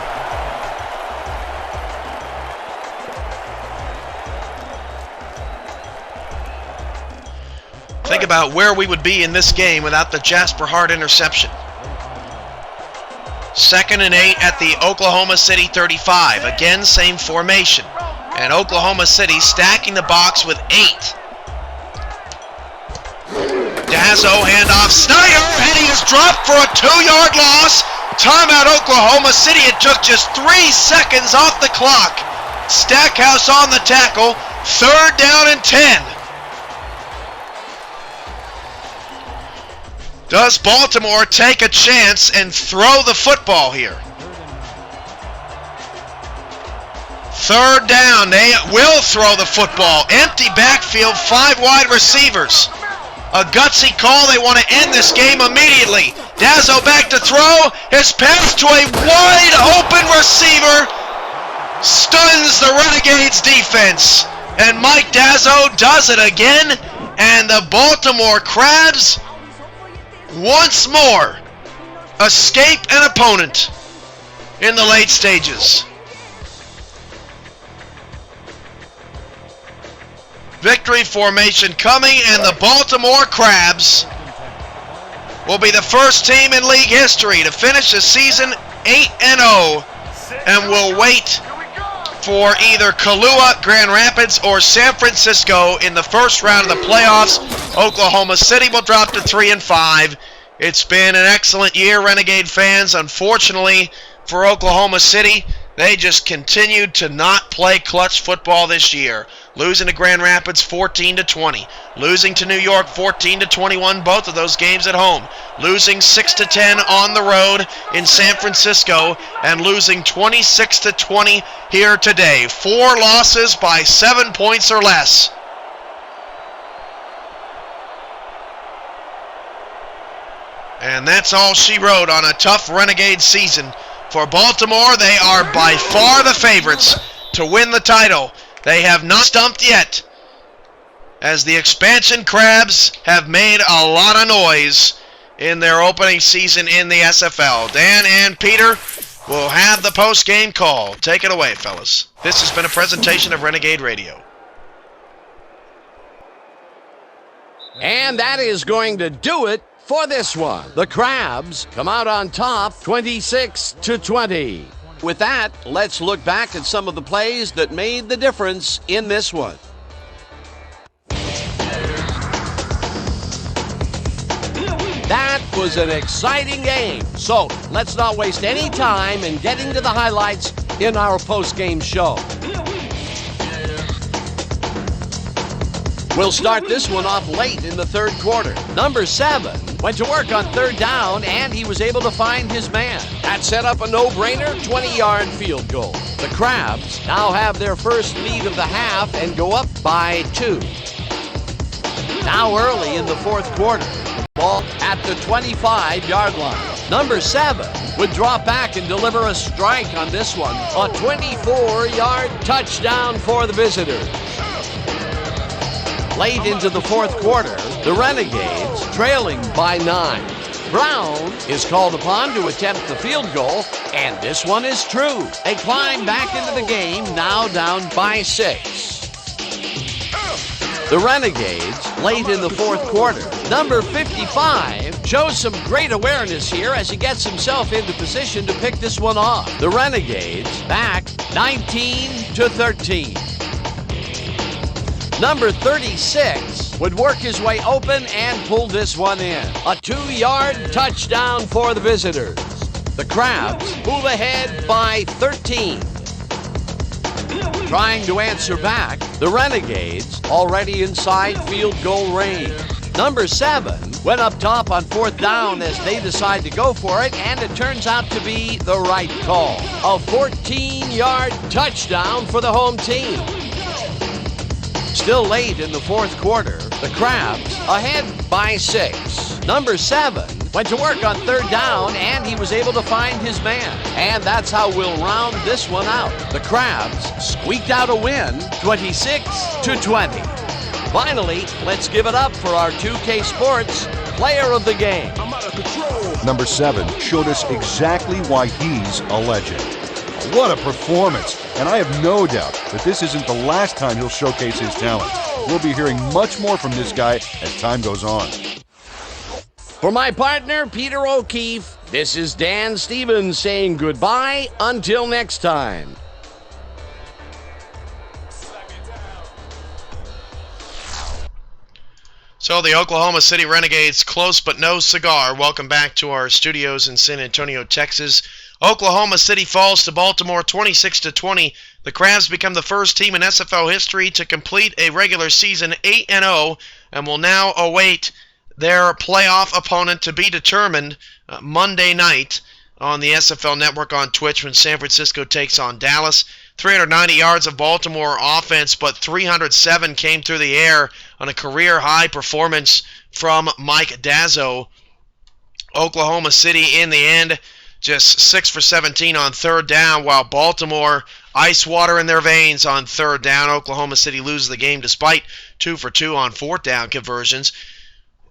Think about where we would be in this game without the Jasper Hart interception. 2nd and 8 at the Oklahoma City 35. Again, same formation. And Oklahoma City stacking the box with 8. Dazzo handoff. Snyder, and he is dropped for a 2-yard loss. Timeout Oklahoma City. It took just 3 seconds off the clock. Stackhouse on the tackle. 3rd down and 10. Does Baltimore take a chance and throw the football here? 3rd down. They will throw the football. Empty backfield, 5 wide receivers. A gutsy call. They want to end this game immediately. Dazzo back to throw. His pass to a wide open receiver stuns the Renegades defense. And Mike Dazzo does it again. And the Baltimore Crabs once more escape an opponent in the late stages. Victory formation coming, and the Baltimore Crabs will be the first team in league history to finish the season 8-0, and will wait for either Kahlua, Grand Rapids, or San Francisco in the first round of the playoffs. Oklahoma City will drop to 3-5. It's been an excellent year, Renegade fans. Unfortunately for Oklahoma City, they just continued to not play clutch football this year. Losing to Grand Rapids 14-20. Losing to New York 14-21, both of those games at home. Losing 6-10 on the road in San Francisco, and losing 26-20 here today. 4 losses by 7 points or less. And that's all she wrote on a tough Renegade season. For Baltimore, they are by far the favorites to win the title. They have not stumped yet, as the expansion Crabs have made a lot of noise in their opening season in the SFL. Dan and Peter will have the post-game call. Take it away, fellas. This has been a presentation of Renegade Radio. And that is going to do it for this one. The Crabs come out on top 26-20. With that, let's look back at some of the plays that made the difference in this one. That was an exciting game. So let's not waste any time in getting to the highlights in our post-game show. We'll start this one off late in the 3rd quarter. Number 7 went to work on 3rd down, and he was able to find his man. That set up a no-brainer 20-yard field goal. The Crabs now have their first lead of the half and go up by 2. Now early in the 4th quarter, the ball at the 25-yard line. Number 7 would drop back and deliver a strike on this one. A 24-yard touchdown for the visitors. Late into the 4th quarter, the Renegades trailing by 9. Brown is called upon to attempt the field goal, and this one is true. They climb back into the game, now down by 6. The Renegades, late in the 4th quarter, number 55 shows some great awareness here as he gets himself into position to pick this one off. The Renegades back 19-13. Number 36 would work his way open and pull this one in. A 2-yard touchdown for the visitors. The Crabs move ahead by 13. Trying to answer back, the Renegades already inside field goal range. Number 7 went up top on 4th down as they decide to go for it, and it turns out to be the right call. A 14-yard touchdown for the home team. Still late in the 4th quarter, the Crabs ahead by 6. Number 7 went to work on 3rd down, and he was able to find his man. And that's how we'll round this one out. The Crabs squeaked out a win, 26-20. Finally, let's give it up for our 2K Sports Player of the Game. Number 7 showed us exactly why he's a legend. What a performance! And I have no doubt that this isn't the last time he'll showcase his talent. We'll be hearing much more from this guy as time goes on. For my partner, Peter O'Keefe, This is Dan Stevens saying goodbye until next time. So the Oklahoma City Renegades, close but no cigar. Welcome back to our studios in San Antonio, Texas. Oklahoma City falls to Baltimore 26-20. The Crabs become the first team in SFL history to complete a regular season 8-0 and will now await their playoff opponent to be determined Monday night on the SFL Network on Twitch when San Francisco takes on Dallas. 390 yards of Baltimore offense, but 307 came through the air on a career-high performance from Mike Dazzo. Oklahoma City, in the end, just 6 for 17 on third down, while Baltimore, ice water in their veins on third down. Oklahoma City loses the game despite 2 for 2 on fourth down conversions.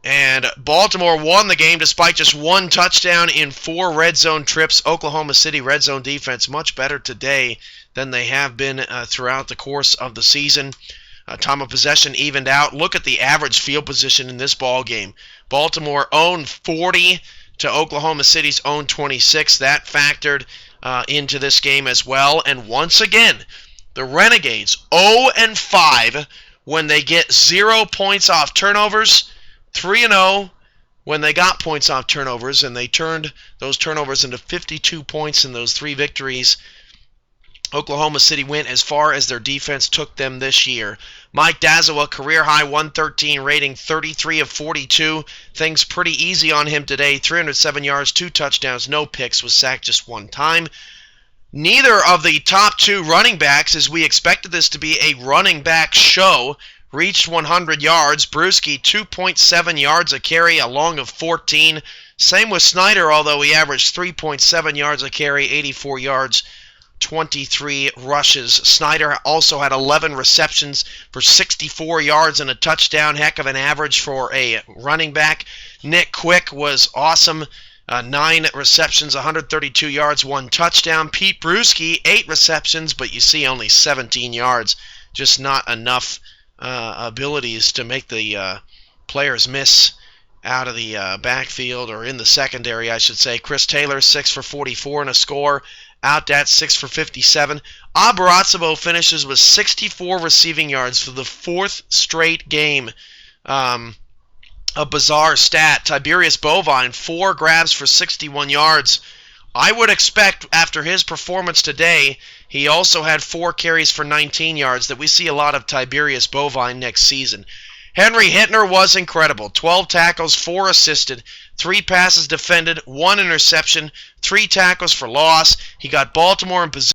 And Baltimore won the game despite just 1 touchdown in 4 red zone trips. Oklahoma City red zone defense much better today than they have been throughout the course of the season. Time of possession evened out. Look at the average field position in this ball game. Baltimore owned 40 to Oklahoma City's own 26. That factored into this game as well. And once again, the Renegades 0-5 when they get 0 points off turnovers. 3-0 when they got points off turnovers, and they turned those turnovers into 52 points in those 3 victories. Oklahoma City went as far as their defense took them this year. Mike Dazzo, a career-high 113 rating, 33 of 42. Things pretty easy on him today. 307 yards, 2 touchdowns, no picks, was sacked just 1 time. Neither of the top 2 running backs, as we expected this to be a running back show, reached 100 yards. Brewski, 2.7 yards a carry, a long of 14. Same with Snyder, although he averaged 3.7 yards a carry, 84 yards, 23 rushes. Snyder also had 11 receptions for 64 yards and a touchdown. Heck of an average for a running back. Nick Quick was awesome. 9 receptions, 132 yards, 1 touchdown. Pete Brewski, 8 receptions, but you see only 17 yards. Just not enough abilities to make the players miss out of the backfield, or in the secondary, I should say. Chris Taylor, 6 for 44 and a score. Out at 6 for 57. Abarazzo finishes with 64 receiving yards for the 4th straight game. A bizarre stat. Tiberius Bovine, 4 grabs for 61 yards. I would expect, after his performance today, he also had 4 carries for 19 yards, that we see a lot of Tiberius Bovine next season. Henry Hittner was incredible. 12 tackles, 4 assisted, 3 passes defended, 1 interception, 3 tackles for loss. He got Baltimore in position